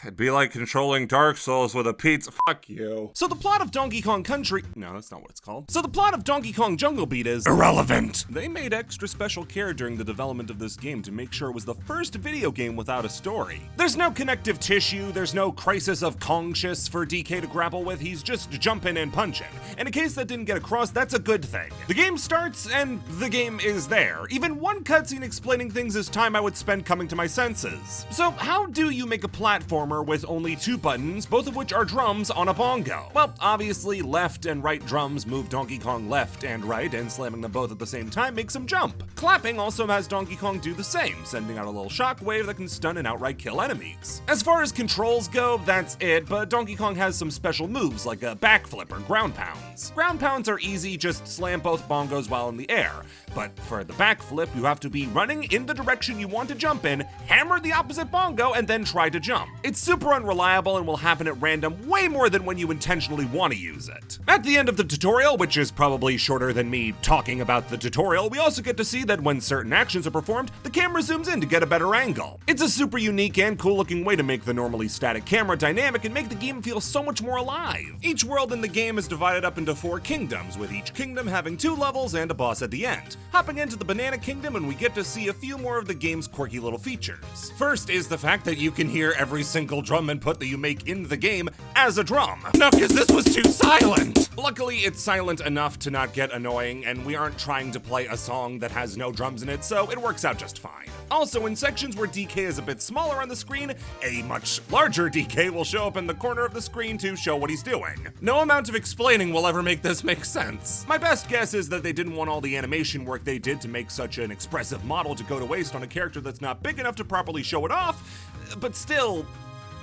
A: It'd be like controlling Dark Souls with a pizza. Fuck you. So the plot of Donkey Kong Country... No, that's not what it's called. So the plot of Donkey Kong Jungle Beat is... irrelevant. They made extra special care during the development of this game to make sure it was the first video game without a story. There's no connective tissue, there's no crisis of Kongshius for DK to grapple with, he's just jumping and punching. And in case that didn't get across, that's a good thing. The game starts and the game is there. Even one cutscene explaining things is time I would spend coming to my senses. So how do you make a platformer with only 2 buttons, both of which are drums on a bongo? Well, obviously left and right drums move Donkey Kong left and right, and slamming them both at the same time makes him jump. Clapping also has Donkey Kong do the same, sending out a little shockwave that can stun and outright kill enemies. As far as controls go, that's it, but Donkey Kong has some special moves like a backflip or ground pounds. Ground pounds are easy, just slam both bongos while in the air. But for the backflip, you have to be running in the direction you want to jump in, hammer the opposite bongo, and then try to jump. It's super unreliable and will happen at random way more than when you intentionally want to use it. At the end of the tutorial, which is probably shorter than me talking about the tutorial, we also get to see that when certain actions are performed, the camera zooms in to get a better angle. It's a super unique and cool looking way to make the normally static camera dynamic and make the game feel so much more alive. Each world in the game is divided up into 4 kingdoms, with each kingdom having 2 levels and a boss at the end. Hopping into the Banana Kingdom and we get to see a few more of the game's quirky little features. First is the fact that you can hear every single physical drum input that you make in the game as a drum. No, because this was too silent! Luckily, it's silent enough to not get annoying, and we aren't trying to play a song that has no drums in it, so it works out just fine. Also, in sections where DK is a bit smaller on the screen, a much larger DK will show up in the corner of the screen to show what he's doing. No amount of explaining will ever make this make sense. My best guess is that they didn't want all the animation work they did to make such an expressive model to go to waste on a character that's not big enough to properly show it off, but still,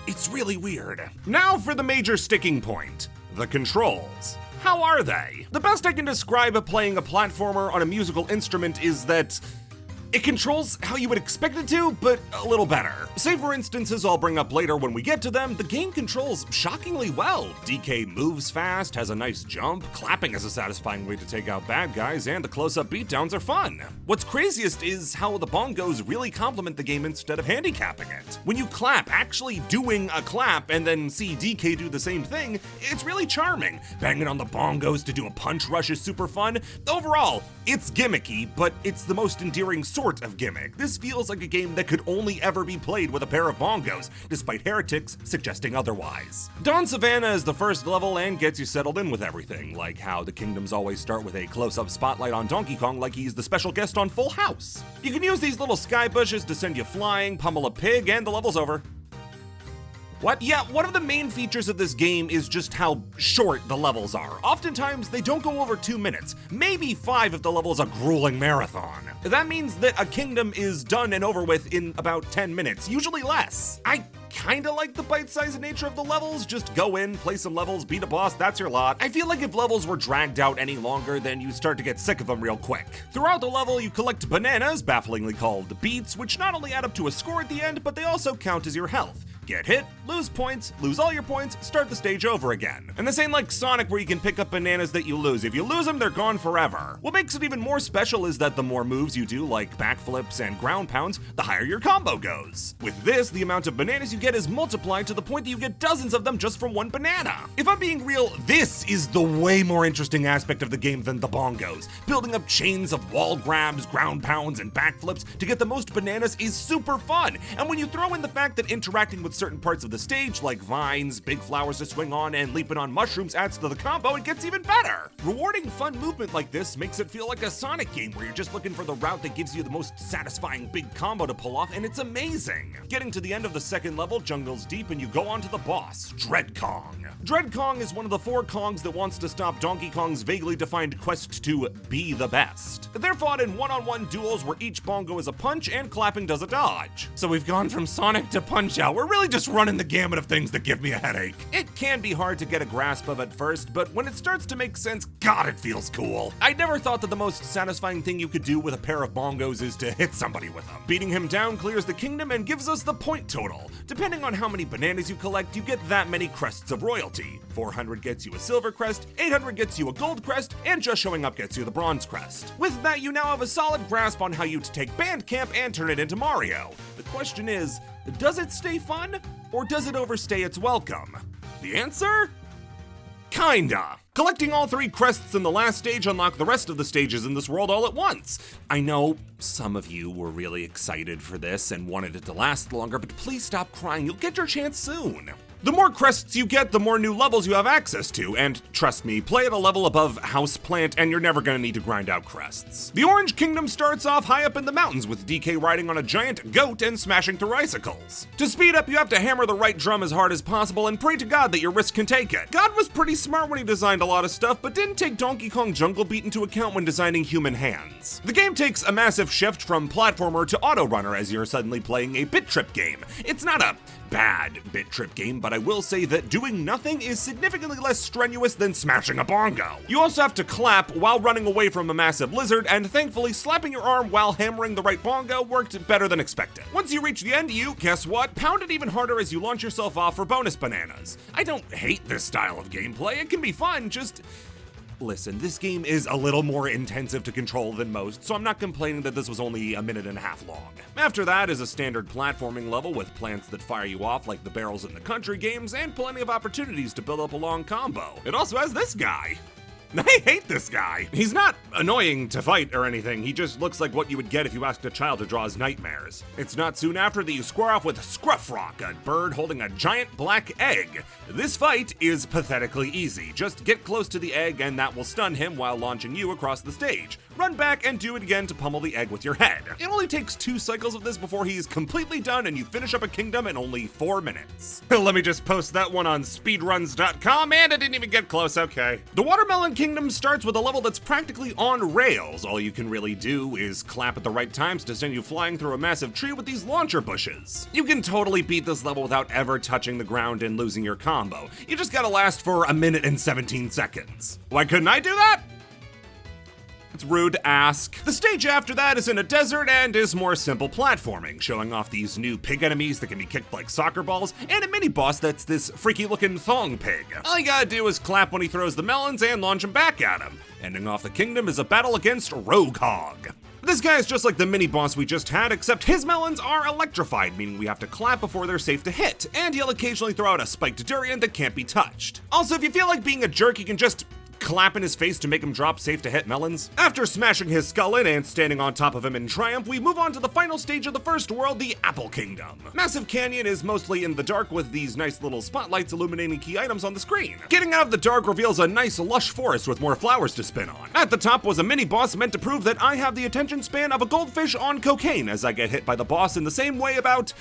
A: it's really weird. Now for the major sticking point, the controls. How are they? The best I can describe playing a platformer on a musical instrument is that it controls how you would expect it to, but a little better. Say for instances I'll bring up later when we get to them, the game controls shockingly well. DK moves fast, has a nice jump, clapping is a satisfying way to take out bad guys, and the close-up beatdowns are fun. What's craziest is how the bongos really complement the game instead of handicapping it. When you clap, actually doing a clap and then see DK do the same thing, it's really charming. Banging on the bongos to do a punch rush is super fun. Overall, it's gimmicky, but it's the most endearing sort of gimmick. This feels like a game that could only ever be played with a pair of bongos, despite heretics suggesting otherwise. Dawn Savannah is the first level and gets you settled in with everything, like how the kingdoms always start with a close-up spotlight on Donkey Kong like he's the special guest on Full House. You can use these little sky bushes to send you flying, pummel a pig, and the level's over. What? Yeah, one of the main features of this game is just how short the levels are. Oftentimes, they don't go over 2 minutes, maybe 5 if the level's a grueling marathon. That means that a kingdom is done and over with in about 10 minutes, usually less. I kinda like the bite-sized nature of the levels. Just go in, play some levels, beat a boss, that's your lot. I feel like if levels were dragged out any longer, then you start to get sick of them real quick. Throughout the level, you collect bananas, bafflingly called beets, which not only add up to a score at the end, but they also count as your health. Get hit, lose points, lose all your points, start the stage over again. And this ain't like Sonic where you can pick up bananas that you lose. If you lose them, they're gone forever. What makes it even more special is that the more moves you do, like backflips and ground pounds, the higher your combo goes. With this, the amount of bananas you get is multiplied to the point that you get dozens of them just from one banana. If I'm being real, this is the way more interesting aspect of the game than the bongos. Building up chains of wall grabs, ground pounds, and backflips to get the most bananas is super fun. And when you throw in the fact that interacting with certain parts of the stage, like vines, big flowers to swing on, and leaping on mushrooms adds to the combo, it gets even better. Rewarding fun movement like this makes it feel like a Sonic game where you're just looking for the route that gives you the most satisfying big combo to pull off, and it's amazing. Getting to the end of the second level, jungle's deep, and you go on to the boss, Dread Kong. Dread Kong is one of the 4 Kongs that wants to stop Donkey Kong's vaguely defined quest to be the best. They're fought in one-on-one duels where each bongo is a punch and clapping does a dodge. So we've gone from Sonic to Punch-Out. We're really just running the gamut of things that give me a headache. It can be hard to get a grasp of at first, but when it starts to make sense, God, it feels cool. I never thought that the most satisfying thing you could do with a pair of bongos is to hit somebody with them. Beating him down clears the kingdom and gives us the point total. Depending on how many bananas you collect, you get that many crests of royalty. 400 gets you a silver crest, 800 gets you a gold crest, and just showing up gets you the bronze crest. With that, you now have a solid grasp on how you'd take Bandcamp and turn it into Mario. The question is, does it stay fun, or does it overstay its welcome? The answer? Kinda. Collecting all 3 crests in the last stage unlock the rest of the stages in this world all at once. I know some of you were really excited for this and wanted it to last longer, but please stop crying, you'll get your chance soon. The more crests you get, the more new levels you have access to, and trust me, play at a level above Houseplant and you're never gonna need to grind out crests. The Orange Kingdom starts off high up in the mountains with DK riding on a giant goat and smashing through icicles. To speed up, you have to hammer the right drum as hard as possible and pray to God that your wrist can take it. God was pretty smart when he designed a lot of stuff, but didn't take Donkey Kong Jungle Beat into account when designing human hands. The game takes a massive shift from platformer to auto runner as you're suddenly playing a bit trip game. It's not a bad bit trip game, but I will say that doing nothing is significantly less strenuous than smashing a bongo. You also have to clap while running away from a massive lizard, and thankfully slapping your arm while hammering the right bongo worked better than expected. Once you reach the end, you, guess what, pound it even harder as you launch yourself off for bonus bananas. I don't hate this style of gameplay, it can be fun, just listen, this game is a little more intensive to control than most, so I'm not complaining that this was only a minute and a half long. After that is a standard platforming level with plants that fire you off like the barrels in the country games, and plenty of opportunities to build up a long combo. It also has this guy. I hate this guy. He's not annoying to fight or anything, he just looks like what you would get if you asked a child to draw his nightmares. It's not soon after that you square off with Scruffrock, a bird holding a giant black egg. This fight is pathetically easy. Just get close to the egg and that will stun him while launching you across the stage. Run back and do it again to pummel the egg with your head. It only takes 2 cycles of this before he's completely done and you finish up a kingdom in only 4 minutes. Let me just post that one on speedruns.com, and I didn't even get close, okay. The Watermelon Kingdom starts with a level that's practically on rails. All you can really do is clap at the right times to send you flying through a massive tree with these launcher bushes. You can totally beat this level without ever touching the ground and losing your combo. You just gotta last for 1 minute and 17 seconds. Why couldn't I do that? It's rude to ask. The stage after that is in a desert and is more simple platforming, showing off these new pig enemies that can be kicked like soccer balls, and a mini-boss that's this freaky looking thong pig. All you gotta do is clap when he throws the melons and launch him back at him. Ending off the kingdom is a battle against Rogue Hog. This guy is just like the mini-boss we just had, except his melons are electrified, meaning we have to clap before they're safe to hit, and he'll occasionally throw out a spiked durian that can't be touched. Also, if you feel like being a jerk, you can just clap in his face to make him drop safe to hit melons. After smashing his skull in and standing on top of him in triumph, we move on to the final stage of the first world, the Apple Kingdom. Massive Canyon is mostly in the dark with these nice little spotlights illuminating key items on the screen. Getting out of the dark reveals a nice lush forest with more flowers to spin on. At the top was a mini boss meant to prove that I have the attention span of a goldfish on cocaine as I get hit by the boss in the same way about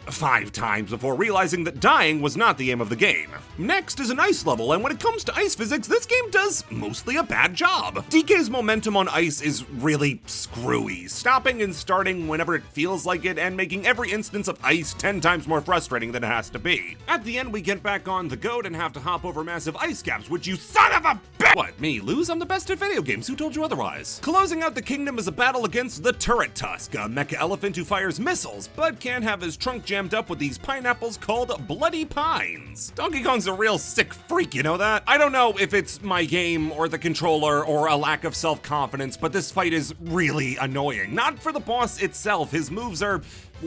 A: 5 times before realizing that dying was not the aim of the game. Next is an ice level, and when it comes to ice physics, this game does mostly a bad job. DK's momentum on ice is really screwy, stopping and starting whenever it feels like it, and making every instance of ice 10 times more frustrating than it has to be. At the end, we get back on the goat and have to hop over massive ice caps, which you son of a bitch! What, me lose? I'm the best at video games, who told you otherwise? Closing out the kingdom is a battle against the Turret Tusk, a mecha elephant who fires missiles, but can't have his trunk jammed up with these pineapples called Bloody Pines. Donkey Kong's a real sick freak, you know that? I don't know if it's my game or the controller or a lack of self-confidence, but this fight is really annoying. Not for the boss itself, his moves are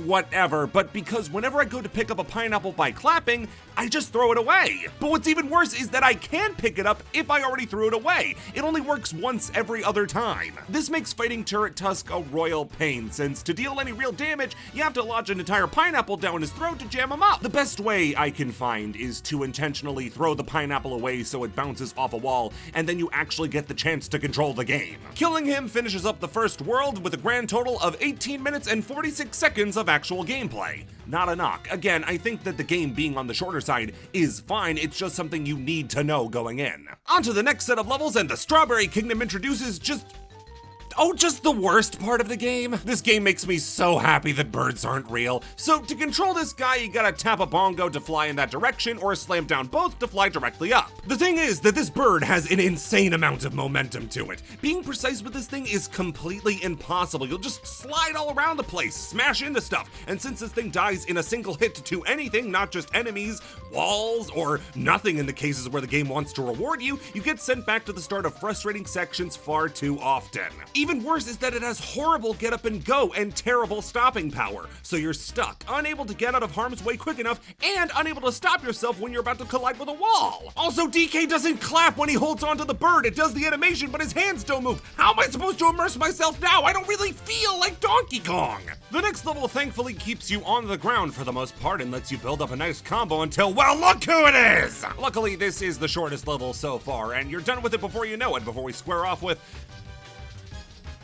A: whatever, but because whenever I go to pick up a pineapple by clapping, I just throw it away. But what's even worse is that I can pick it up if I already threw it away. It only works once every other time. This makes fighting Turret Tusk a royal pain, since to deal any real damage, you have to lodge an entire pineapple down his throat to jam him up. The best way I can find is to intentionally throw the pineapple away so it bounces off a wall, and then you actually get the chance to control the game. Killing him finishes up the first world with a grand total of 18 minutes and 46 seconds of actual gameplay. Not a knock. Again, I think that the game being on the shorter side is fine, it's just something you need to know going in. On to the next set of levels, and the Strawberry Kingdom introduces just the worst part of the game. This game makes me so happy that birds aren't real. So to control this guy, you gotta tap a bongo to fly in that direction or slam down both to fly directly up. The thing is that this bird has an insane amount of momentum to it. Being precise with this thing is completely impossible. You'll just slide all around the place, smash into stuff, and since this thing dies in a single hit to anything, not just enemies, walls, or nothing in the cases where the game wants to reward you, you get sent back to the start of frustrating sections far too often. Even worse is that it has horrible get up and go and terrible stopping power, so you're stuck, unable to get out of harm's way quick enough, and unable to stop yourself when you're about to collide with a wall. Also, DK doesn't clap when he holds onto the bird. It does the animation, but his hands don't move. How am I supposed to immerse myself now? I don't really feel like Donkey Kong. The next level thankfully keeps you on the ground for the most part and lets you build up a nice combo until, well, look who it is! Luckily, this is the shortest level so far, and you're done with it before you know it, before we square off with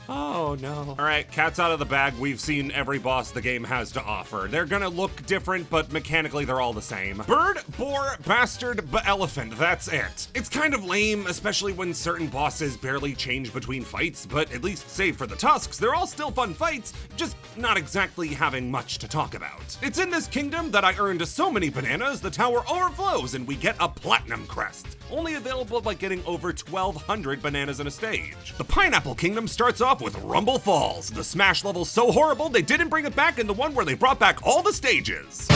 A: oh no. Alright, cat's out of the bag. We've seen every boss the game has to offer. They're gonna look different, but mechanically they're all the same. Bird, boar, bastard, elephant, that's it. It's kind of lame, especially when certain bosses barely change between fights, but at least save for the Tusks, they're all still fun fights, just not exactly having much to talk about. It's in this kingdom that I earned so many bananas, the tower overflows and we get a platinum crest. Only available by getting over 1,200 bananas in a stage. The Pineapple Kingdom starts off with Rumble Falls. The Smash level's so horrible they didn't bring it back in the one where they brought back all the stages.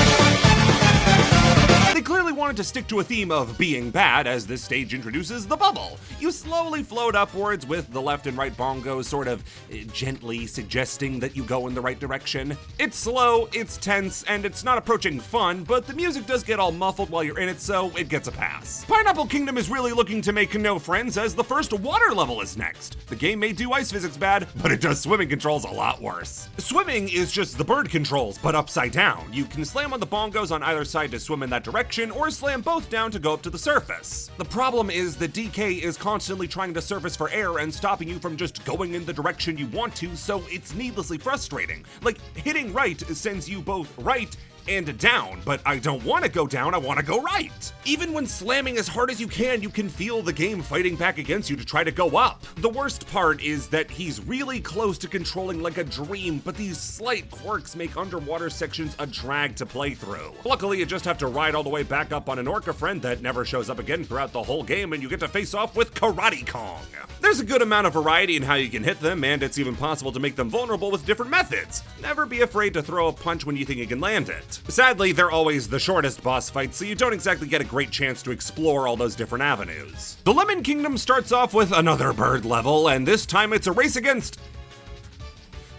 A: They clearly wanted to stick to a theme of being bad, as this stage introduces the bubble. You slowly float upwards with the left and right bongos sort of gently suggesting that you go in the right direction. It's slow, it's tense, and it's not approaching fun, but the music does get all muffled while you're in it, so it gets a pass. Pineapple Kingdom is really looking to make no friends, as the first water level is next. The game may do ice physics bad, but it does swimming controls a lot worse. Swimming is just the bird controls, but upside down. You can slam on the bongos on either side to swim in that direction, or slam both down to go up to the surface. The problem is that DK is constantly trying to surface for air and stopping you from just going in the direction you want to, so it's needlessly frustrating. Like, hitting right sends you both right and down, but I don't want to go down, I want to go right. Even when slamming as hard as you can feel the game fighting back against you to try to go up. The worst part is that he's really close to controlling like a dream, but these slight quirks make underwater sections a drag to play through. Luckily, you just have to ride all the way back up on an orca friend that never shows up again throughout the whole game, and you get to face off with Karate Kong. There's a good amount of variety in how you can hit them, and it's even possible to make them vulnerable with different methods. Never be afraid to throw a punch when you think you can land it. Sadly, they're always the shortest boss fights, so you don't exactly get a great chance to explore all those different avenues. The Lemon Kingdom starts off with another bird level, and this time it's a race against...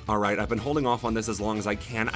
A: Alright, I've been holding off on this as long as I can.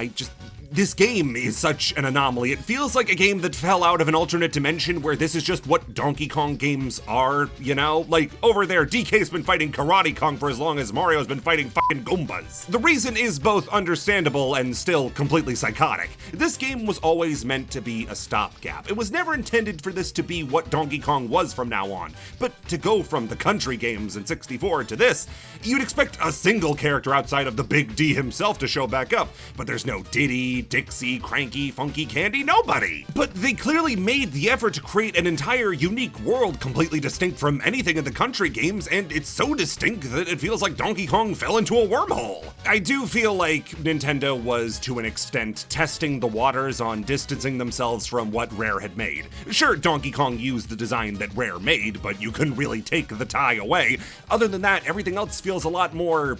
A: This game is such an anomaly. It feels like a game that fell out of an alternate dimension where this is just what Donkey Kong games are, you know? Like, over there, DK's been fighting Karate Kong for as long as Mario's been fighting fucking Goombas. The reason is both understandable and still completely psychotic. This game was always meant to be a stopgap. It was never intended for this to be what Donkey Kong was from now on. But to go from the country games in 64 to this, you'd expect a single character outside of the Big D himself to show back up. But there's no Diddy, Dixie, Cranky, Funky, Candy, nobody. But they clearly made the effort to create an entire unique world completely distinct from anything in the country games, and it's so distinct that it feels like Donkey Kong fell into a wormhole. I do feel like Nintendo was, to an extent, testing the waters on distancing themselves from what Rare had made. Sure, Donkey Kong used the design that Rare made, but you couldn't really take the tie away. Other than that, everything else feels a lot more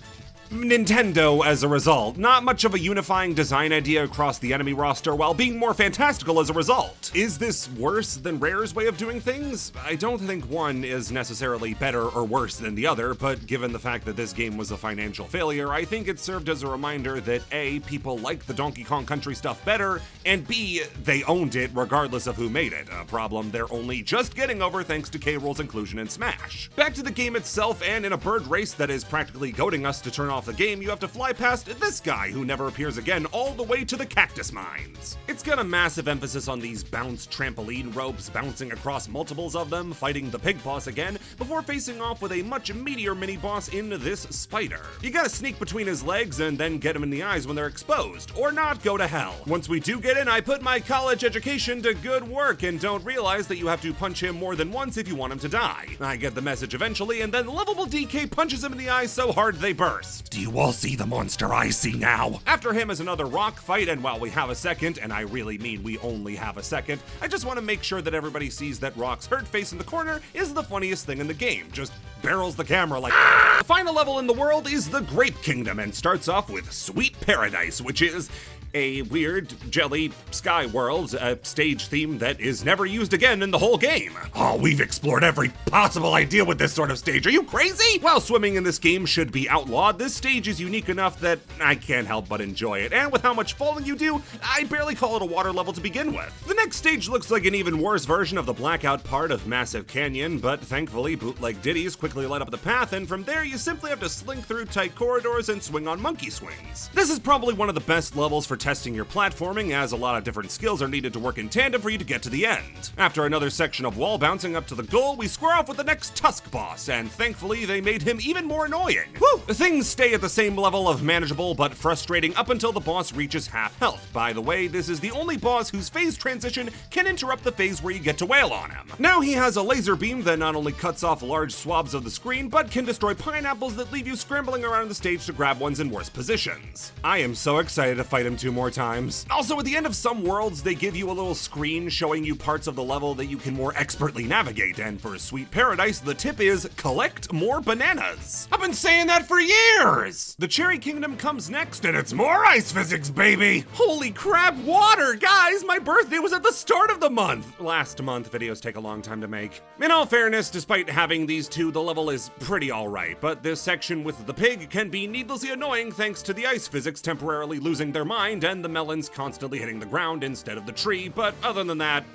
A: Nintendo as a result. Not much of a unifying design idea across the enemy roster, while being more fantastical as a result. Is this worse than Rare's way of doing things? I don't think one is necessarily better or worse than the other, but given the fact that this game was a financial failure, I think it served as a reminder that A, people like the Donkey Kong Country stuff better, and B, they owned it regardless of who made it, a problem they're only just getting over thanks to K. Rool's inclusion in Smash. Back to the game itself, and in a bird race that is practically goading us to turn off the game, you have to fly past this guy who never appears again all the way to the cactus mines. It's got a massive emphasis on these bounce trampoline ropes, bouncing across multiples of them, fighting the pig boss again, before facing off with a much meatier mini-boss in this spider. You gotta sneak between his legs and then get him in the eyes when they're exposed, or not go to hell. Once we do get in, I put my college education to good work and don't realize that you have to punch him more than once if you want him to die. I get the message eventually, and then lovable DK punches him in the eyes so hard they burst. Do you all see the monster I see now? After him is another rock fight, and while we have a second, and I really mean we only have a second, I just want to make sure that everybody sees that Rock's hurt face in the corner is the funniest thing in the game. Just barrels the camera like The final level in the world is the Grape Kingdom, and starts off with Sweet Paradise, which is a weird jelly sky world, a stage theme that is never used again in the whole game. Oh, we've explored every possible idea with this sort of stage. Are you crazy? While swimming in this game should be outlawed, this stage is unique enough that I can't help but enjoy it. And with how much falling you do, I barely call it a water level to begin with. The next stage looks like an even worse version of the blackout part of Massive Canyon, but thankfully bootleg ditties quickly light up the path, and from there you simply have to slink through tight corridors and swing on monkey swings. This is probably one of the best levels for testing your platforming, as a lot of different skills are needed to work in tandem for you to get to the end. After another section of wall bouncing up to the goal, we square off with the next Tusk boss, and thankfully they made him even more annoying. Woo! Things stay at the same level of manageable but frustrating up until the boss reaches half health. By the way, this is the only boss whose phase transition can interrupt the phase where you get to wail on him. Now he has a laser beam that not only cuts off large swabs of the screen, but can destroy pineapples that leave you scrambling around the stage to grab ones in worse positions. I am so excited to fight him 2 more times. Also, at the end of some worlds, they give you a little screen showing you parts of the level that you can more expertly navigate, and for Sweet Paradise, the tip is collect more bananas. I've been saying that for years! The Cherry Kingdom comes next, and it's more ice physics, baby! Holy crap, water! Guys, my birthday was at the start of the month! Last month, videos take a long time to make. In all fairness, despite having these two, the level is pretty alright, but this section with the pig can be needlessly annoying thanks to the ice physics temporarily losing their mind and the melons constantly hitting the ground instead of the tree, but other than that,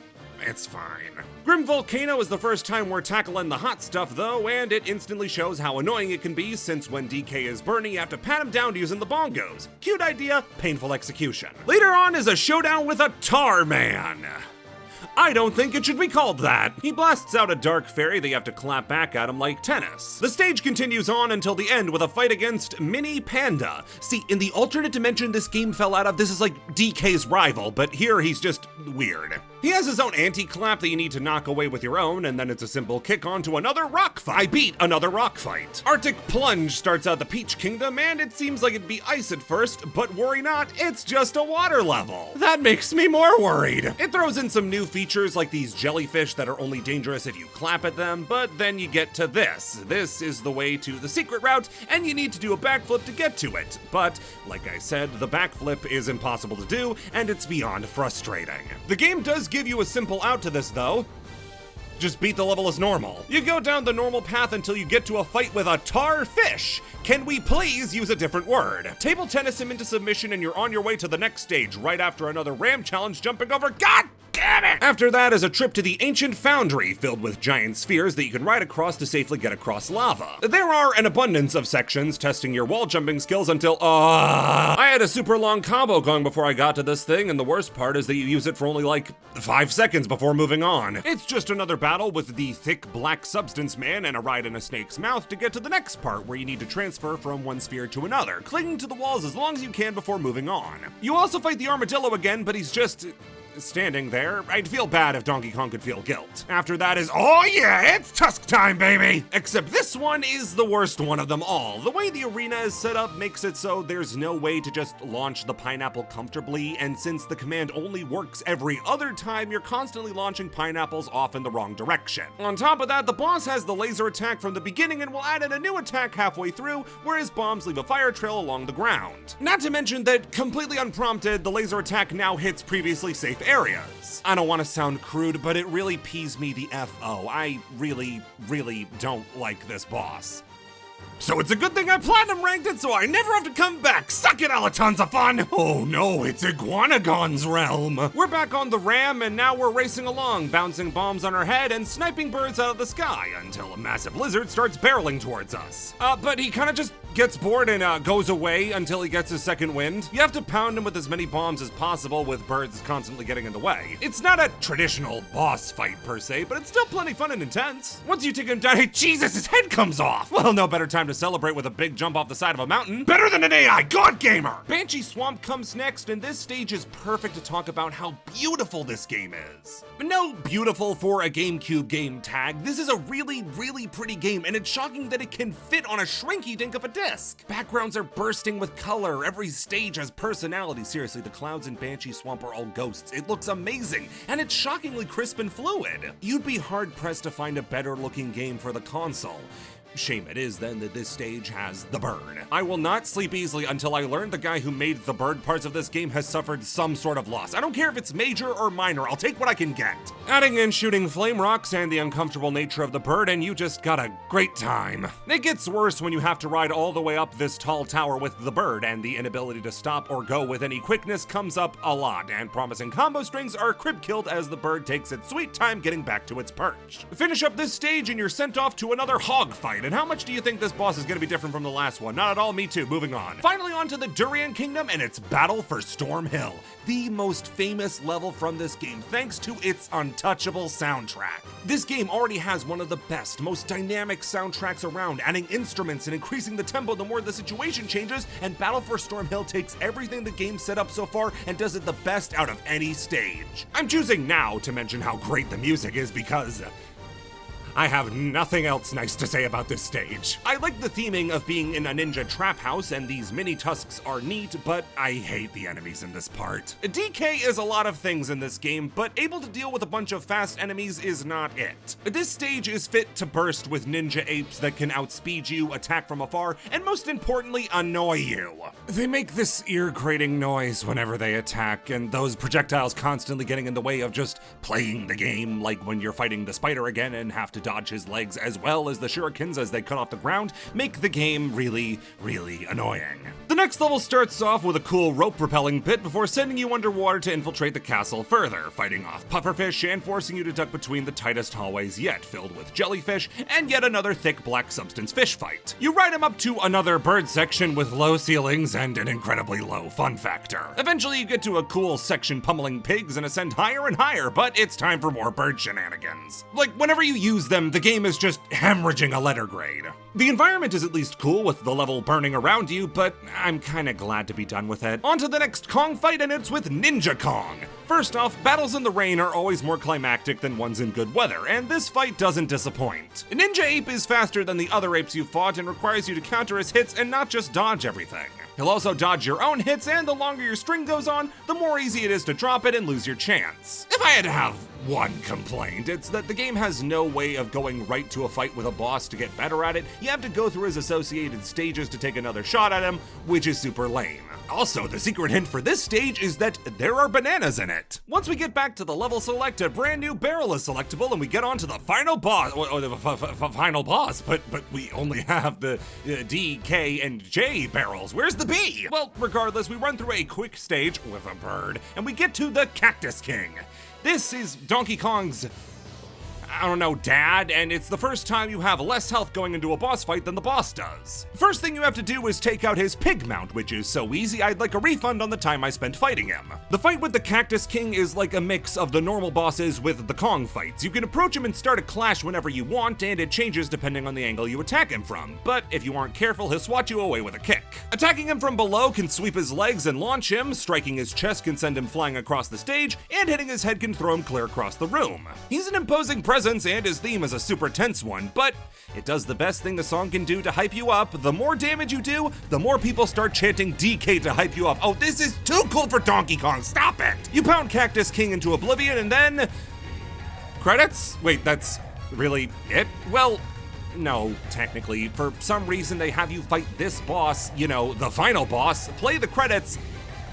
A: it's fine. Grim Volcano is the first time we're tackling the hot stuff though, and it instantly shows how annoying it can be since when DK is burning you have to pat him down using the bongos. Cute idea, painful execution. Later on is a showdown with a tar man. I don't think it should be called that. He blasts out a dark fairy that you have to clap back at him like tennis. The stage continues on until the end with a fight against Mini Panda. See, in the alternate dimension this game fell out of, this is like DK's rival, but here he's just weird. He has his own anti-clap that you need to knock away with your own, and then it's a simple kick onto another rock fight. I beat another rock fight. Arctic Plunge starts out the Peach Kingdom, and it seems like it'd be ice at first, but worry not, it's just a water level. That makes me more worried. It throws in some new features like these jellyfish that are only dangerous if you clap at them, but then you get to this. This is the way to the secret route, and you need to do a backflip to get to it. But, like I said, the backflip is impossible to do, and it's beyond frustrating. The game does give you a simple out to this though. Just beat the level as normal. You go down the normal path until you get to a fight with a tar fish. Can we please use a different word? Table tennis him into submission and you're on your way to the next stage right after another ram challenge jumping over. God damn it! After that is a trip to the ancient foundry filled with giant spheres that you can ride across to safely get across lava. There are an abundance of sections testing your wall jumping skills until, I had a super long combo going before I got to this thing, and the worst part is that you use it for only like 5 seconds before moving on. It's just another battle with the thick black substance man and a ride in a snake's mouth to get to the next part where you need to transfer from one sphere to another, clinging to the walls as long as you can before moving on. You also fight the armadillo again, but he's just standing there. I'd feel bad if Donkey Kong could feel guilt. After that is, oh yeah, it's Tusk time, baby! Except this one is the worst one of them all. The way the arena is set up makes it so there's no way to just launch the pineapple comfortably, and since the command only works every other time, you're constantly launching pineapples off in the wrong direction. On top of that, the boss has the laser attack from the beginning and will add in a new attack halfway through, whereas bombs leave a fire trail along the ground. Not to mention that, completely unprompted, the laser attack now hits previously safe areas. I don't want to sound crude, but it really pees me the F-O. I really don't like this boss. So it's a good thing I platinum ranked it so I never have to come back. Suck it, all tons of fun. Oh no, it's Iguanagon's realm. We're back on the ram and now we're racing along, bouncing bombs on our head and sniping birds out of the sky until a massive lizard starts barreling towards us. But he kind of just gets bored and goes away until he gets his second wind. You have to pound him with as many bombs as possible with birds constantly getting in the way. It's not a traditional boss fight per se, but it's still plenty fun and intense. Once you take him down, hey Jesus, his head comes off. Well, no better time to celebrate with a big jump off the side of a mountain. Better than an AI God Gamer! Banshee Swamp comes next, and this stage is perfect to talk about how beautiful this game is. But no beautiful for a GameCube game tag. This is a really pretty game, and it's shocking that it can fit on a shrinky-dink of a disc. Backgrounds are bursting with color. Every stage has personality. Seriously, the clouds in Banshee Swamp are all ghosts. It looks amazing, and it's shockingly crisp and fluid. You'd be hard-pressed to find a better-looking game for the console. Shame it is then that this stage has the bird. I will not sleep easily until I learn the guy who made the bird parts of this game has suffered some sort of loss. I don't care if it's major or minor, I'll take what I can get. Adding in shooting flame rocks and the uncomfortable nature of the bird, and you just got a great time. It gets worse when you have to ride all the way up this tall tower with the bird, and the inability to stop or go with any quickness comes up a lot, and promising combo strings are crib killed as the bird takes its sweet time getting back to its perch. Finish up this stage and you're sent off to another hog fight. And how much do you think this boss is going to be different from the last one? Not at all, me too, moving on. Finally on to the Durian Kingdom and its battle for Stormhill, the most famous level from this game thanks to its untouchable soundtrack. This game already has one of the best, most dynamic soundtracks around, adding instruments and increasing the tempo the more the situation changes, and Battle for Stormhill takes everything the game set up so far and does it the best out of any stage. I'm choosing now to mention how great the music is because I have nothing else nice to say about this stage. I like the theming of being in a ninja trap house, and these mini tusks are neat, but I hate the enemies in this part. DK is a lot of things in this game, but able to deal with a bunch of fast enemies is not it. This stage is fit to burst with ninja apes that can outspeed you, attack from afar, and most importantly, annoy you. They make this ear-grating noise whenever they attack, and those projectiles constantly getting in the way of just playing the game, like when you're fighting the spider again and have to dodge his legs, as well as the shurikens as they cut off the ground, make the game really, really annoying. The next level starts off with a cool rope-propelling bit before sending you underwater to infiltrate the castle further, fighting off pufferfish and forcing you to duck between the tightest hallways yet, filled with jellyfish, and yet another thick black substance fish fight. You ride him up to another bird section with low ceilings and an incredibly low fun factor. Eventually you get to a cool section pummeling pigs and ascend higher and higher, but it's time for more bird shenanigans. Like, whenever you use them, the game is just hemorrhaging a letter grade. The environment is at least cool with the level burning around you, but I'm kinda glad to be done with it. On to the next Kong fight, and it's with Ninja Kong. First off, battles in the rain are always more climactic than ones in good weather, and this fight doesn't disappoint. Ninja Ape is faster than the other apes you fought and requires you to counter his hits and not just dodge everything. He'll also dodge your own hits, and the longer your string goes on, the more easy it is to drop it and lose your chance. If I had to have one complaint, it's that the game has no way of going right to a fight with a boss to get better at it. You have to go through his associated stages to take another shot at him, which is super lame. Also, the secret hint for this stage is that there are bananas in it. Once we get back to the level select, a brand new barrel is selectable, and we get on to the final boss, or the final boss, but we only have the D, K, and J barrels. Where's the B? Well, regardless, we run through a quick stage with a bird, and we get to the Cactus King. This is Donkey Kong's, I don't know, dad, and it's the first time you have less health going into a boss fight than the boss does. First thing you have to do is take out his pig mount, which is so easy I'd like a refund on the time I spent fighting him. The fight with the Cactus King is like a mix of the normal bosses with the Kong fights. You can approach him and start a clash whenever you want, and it changes depending on the angle you attack him from, but if you aren't careful, he'll swat you away with a kick. Attacking him from below can sweep his legs and launch him, striking his chest can send him flying across the stage, and hitting his head can throw him clear across the room. He's an imposing presence, and his theme is a super tense one, but it does the best thing the song can do to hype you up. The more damage you do, the more people start chanting DK to hype you up. Oh, this is too cool for Donkey Kong, stop it! You pound Cactus King into oblivion and then... credits? Wait, that's really it? Well, no, technically. For some reason they have you fight this boss, you know, the final boss, play the credits,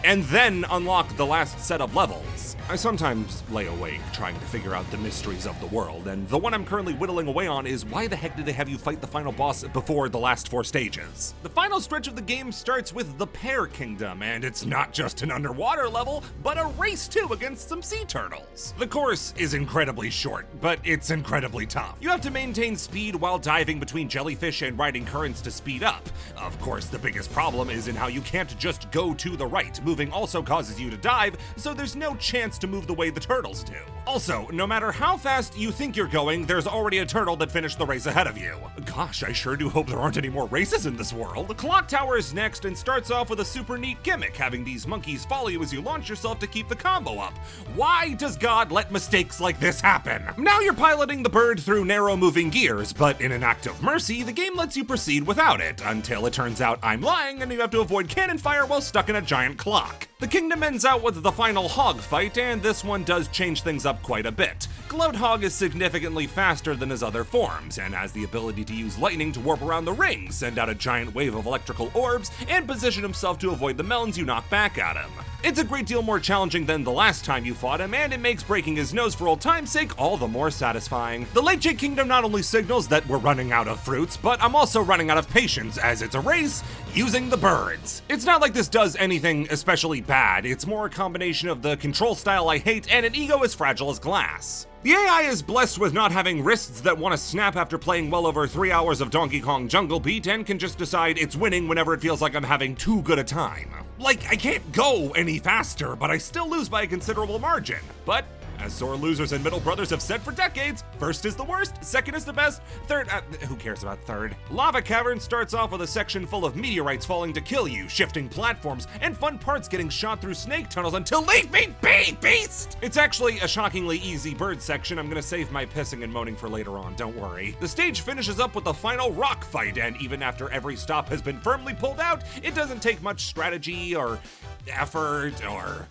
A: and then unlock the last set of levels. I sometimes lay awake trying to figure out the mysteries of the world, and the one I'm currently whittling away on is why the heck did they have you fight the final boss before the last 4 stages? The final stretch of the game starts with the Pear Kingdom, and it's not just an underwater level, but a race too against some sea turtles. The course is incredibly short, but it's incredibly tough. You have to maintain speed while diving between jellyfish and riding currents to speed up. Of course, the biggest problem is in how you can't just go to the right. Moving also causes you to dive, so there's no chance to move the way the turtles do. Also, no matter how fast you think you're going, there's already a turtle that finished the race ahead of you. Gosh, I sure do hope there aren't any more races in this world. The clock tower is next and starts off with a super neat gimmick, having these monkeys follow you as you launch yourself to keep the combo up. Why does God let mistakes like this happen? Now you're piloting the bird through narrow moving gears, but in an act of mercy, the game lets you proceed without it, until it turns out I'm lying and you have to avoid cannon fire while stuck in a giant clock. The kingdom ends out with the final Hog Fight, and this one does change things up quite a bit. Gloat Hog is significantly faster than his other forms, and has the ability to use lightning to warp around the ring, send out a giant wave of electrical orbs, and position himself to avoid the melons you knock back at him. It's a great deal more challenging than the last time you fought him, and it makes breaking his nose for old time's sake all the more satisfying. The Late Kingdom not only signals that we're running out of fruits, but I'm also running out of patience, as it's a race using the birds. It's not like this does anything especially bad, it's more a combination of the control style I hate and an ego as fragile as glass. The AI is blessed with not having wrists that want to snap after playing well over 3 hours of Donkey Kong Jungle Beat and can just decide it's winning whenever it feels like I'm having too good a time. Like, I can't go any faster, but I still lose by a considerable margin. But As sore losers and middle brothers have said for decades, first is the worst, second is the best, third, who cares about third? Lava Cavern starts off with a section full of meteorites falling to kill you, shifting platforms, and fun parts getting shot through snake tunnels until leave me be, beast! It's actually a shockingly easy bird section. I'm gonna save my pissing and moaning for later on, don't worry. The stage finishes up with the final rock fight, and even after every stop has been firmly pulled out, it doesn't take much strategy or effort or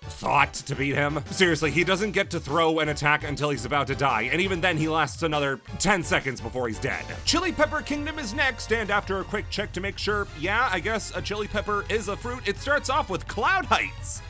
A: thought to beat him. Seriously, he doesn't get to throw an attack until he's about to die, and even then he lasts another 10 seconds before he's dead. Chili Pepper Kingdom is next, and after a quick check to make sure, yeah, I guess a chili pepper is a fruit, it starts off with Cloud Heights.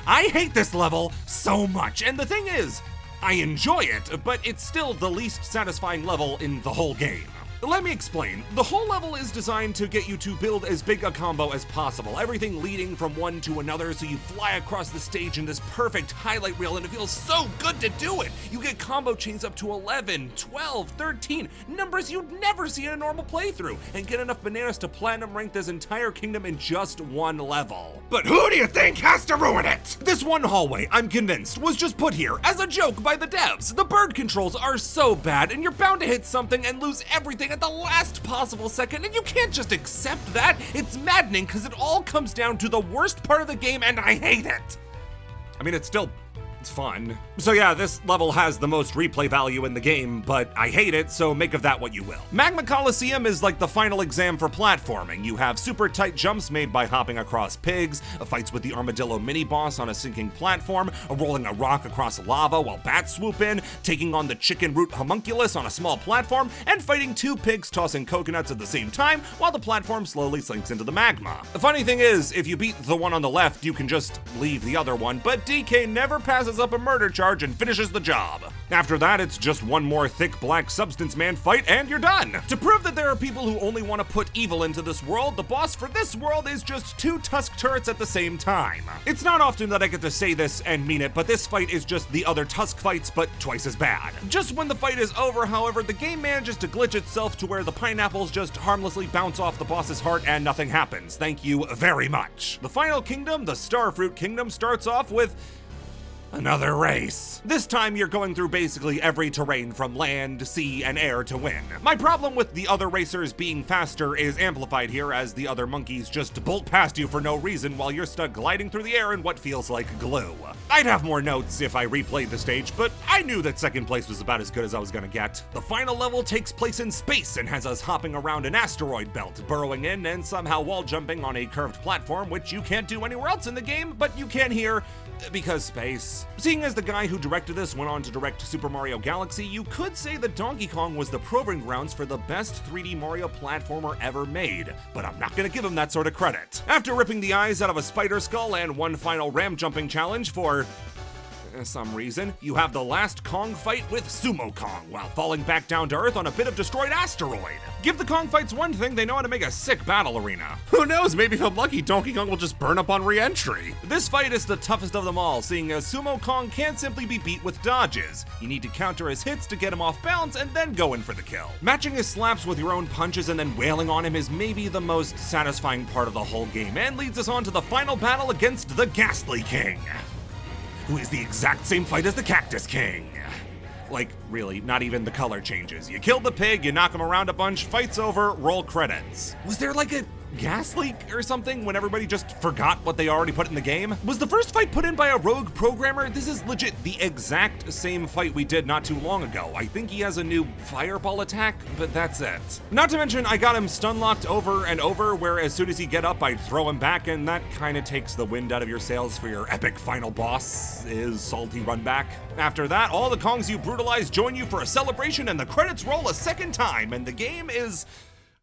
A: I hate this level so much, and the thing is, I enjoy it, but it's still the least satisfying level in the whole game. Let me explain. The whole level is designed to get you to build as big a combo as possible, everything leading from one to another, so you fly across the stage in this perfect highlight reel, and it feels so good to do it. You get combo chains up to 11, 12, 13, numbers you'd never see in a normal playthrough, and get enough bananas to platinum rank this entire kingdom in just one level. But who do you think has to ruin it? This one hallway, I'm convinced, was just put here as a joke by the devs. The bird controls are so bad, and you're bound to hit something and lose everything at the last possible second, and you can't just accept that. It's maddening because it all comes down to the worst part of the game, and I hate it. I mean, it's fun. So yeah, this level has the most replay value in the game, but I hate it, so make of that what you will. Magma Coliseum is like the final exam for platforming. You have super tight jumps made by hopping across pigs, fights with the armadillo mini-boss on a sinking platform, rolling a rock across lava while bats swoop in, taking on the chicken root homunculus on a small platform, and fighting two pigs tossing coconuts at the same time while the platform slowly sinks into the magma. The funny thing is, if you beat the one on the left, you can just leave the other one, but DK never passes up a murder charge and finishes the job. After that, it's just one more thick black substance man fight and you're done. To prove that there are people who only want to put evil into this world, the boss for this world is just two tusk turrets at the same time. It's not often that I get to say this and mean it, but this fight is just the other tusk fights, but twice as bad. Just when the fight is over, however, the game manages to glitch itself to where the pineapples just harmlessly bounce off the boss's heart and nothing happens. Thank you very much. The final kingdom, the Starfruit Kingdom, starts off with another race. This time you're going through basically every terrain from land, sea, and air to win. My problem with the other racers being faster is amplified here as the other monkeys just bolt past you for no reason while you're stuck gliding through the air in what feels like glue. I'd have more notes if I replayed the stage, but I knew that second place was about as good as I was gonna get. The final level takes place in space and has us hopping around an asteroid belt, burrowing in and somehow wall jumping on a curved platform, which you can't do anywhere else in the game, but you can here because space. Seeing as the guy who directed this went on to direct Super Mario Galaxy, you could say that Donkey Kong was the proving grounds for the best 3D Mario platformer ever made, but I'm not gonna give him that sort of credit. After ripping the eyes out of a spider skull and one final ram jumping challenge for some reason, you have the last Kong fight with Sumo Kong while falling back down to Earth on a bit of destroyed asteroid. Give the Kong fights one thing, they know how to make a sick battle arena. Who knows, maybe if I'm lucky, Donkey Kong will just burn up on re-entry. This fight is the toughest of them all, seeing as Sumo Kong can't simply be beat with dodges. You need to counter his hits to get him off balance and then go in for the kill. Matching his slaps with your own punches and then wailing on him is maybe the most satisfying part of the whole game, and leads us on to the final battle against the Ghastly King, who is the exact same fight as the Cactus King. Like, really, not even the color changes. You kill the pig, you knock him around a bunch, fight's over, roll credits. Was there like a gas leak or something when everybody just forgot what they already put in the game? Was the first fight put in by a rogue programmer? This is legit the exact same fight we did not too long ago. I think he has a new fireball attack, but that's it. Not to mention, I got him stun locked over and over, where as soon as he get up, I'd throw him back, and that kinda takes the wind out of your sails for your epic final boss, is Salty Run Back. After that, all the Kongs you brutalize join you for a celebration, and the credits roll a second time, and the game is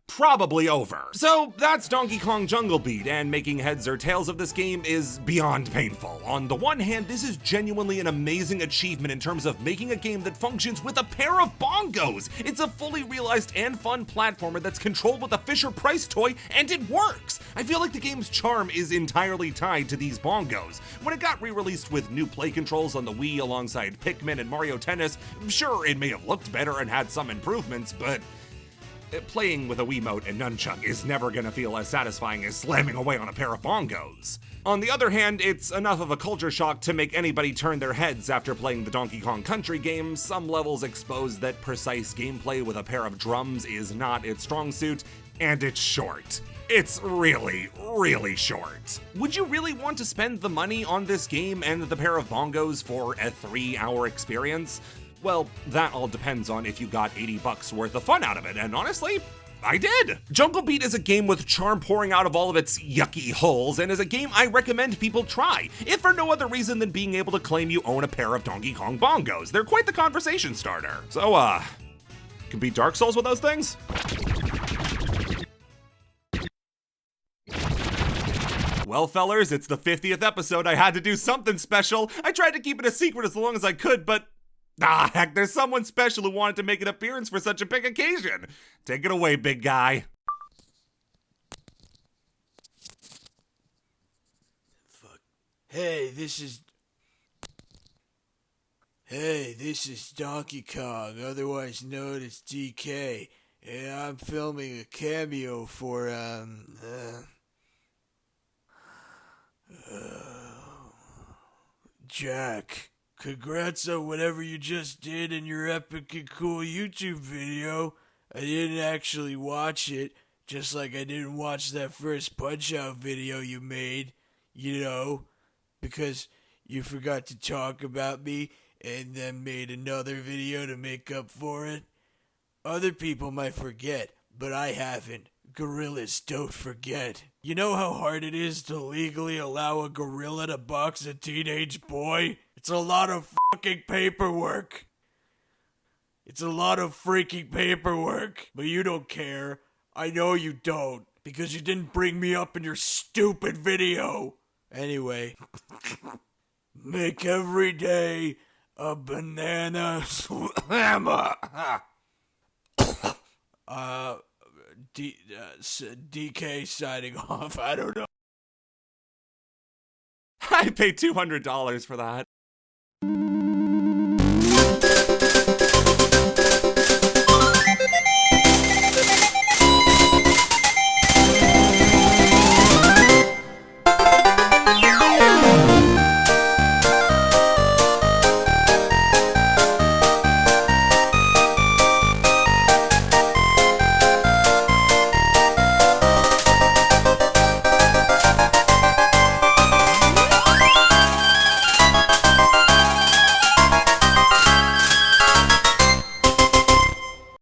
A: probably over. So that's Donkey Kong Jungle Beat, and making heads or tails of this game is beyond painful. On the one hand, this is genuinely an amazing achievement in terms of making a game that functions with a pair of bongos. It's a fully realized and fun platformer that's controlled with a Fisher-Price toy, and it works. I feel like the game's charm is entirely tied to these bongos. When it got re-released with new play controls on the Wii alongside Pikmin and Mario Tennis, sure, it may have looked better and had some improvements, but Playing with a Wiimote and nunchuck is never gonna feel as satisfying as slamming away on a pair of bongos. On the other hand, it's enough of a culture shock to make anybody turn their heads after playing the Donkey Kong Country game. Some levels expose that precise gameplay with a pair of drums is not its strong suit, and it's short. It's really, really short. Would you really want to spend the money on this game and the pair of bongos for a 3-hour experience? Well, that all depends on if you got $80 worth of fun out of it, and honestly, I did! Jungle Beat is a game with charm pouring out of all of its yucky holes, and is a game I recommend people try, if for no other reason than being able to claim you own a pair of Donkey Kong bongos. They're quite the conversation starter. So, can beat Dark Souls with those things? Well, fellers, it's the 50th episode. I had to do something special. I tried to keep it a secret as long as I could, but heck, there's someone special who wanted to make an appearance for such a big occasion. Take it away, big guy.
E: Fuck. Hey, this is Donkey Kong, otherwise known as DK, and I'm filming a cameo for, Jack. Congrats on whatever you just did in your epic and cool YouTube video. I didn't actually watch it, just like I didn't watch that first Punch-Out video you made, because you forgot to talk about me and then made another video to make up for it. Other people might forget, but I haven't. Gorillas don't forget. You know how hard it is to legally allow a gorilla to box a teenage boy? It's a lot of fucking paperwork. It's a lot of freaking paperwork. But you don't care. I know you don't. Because you didn't bring me up in your stupid video. Anyway. Make every day a banana slammer. DK signing off. I don't know.
A: I paid $200 for that.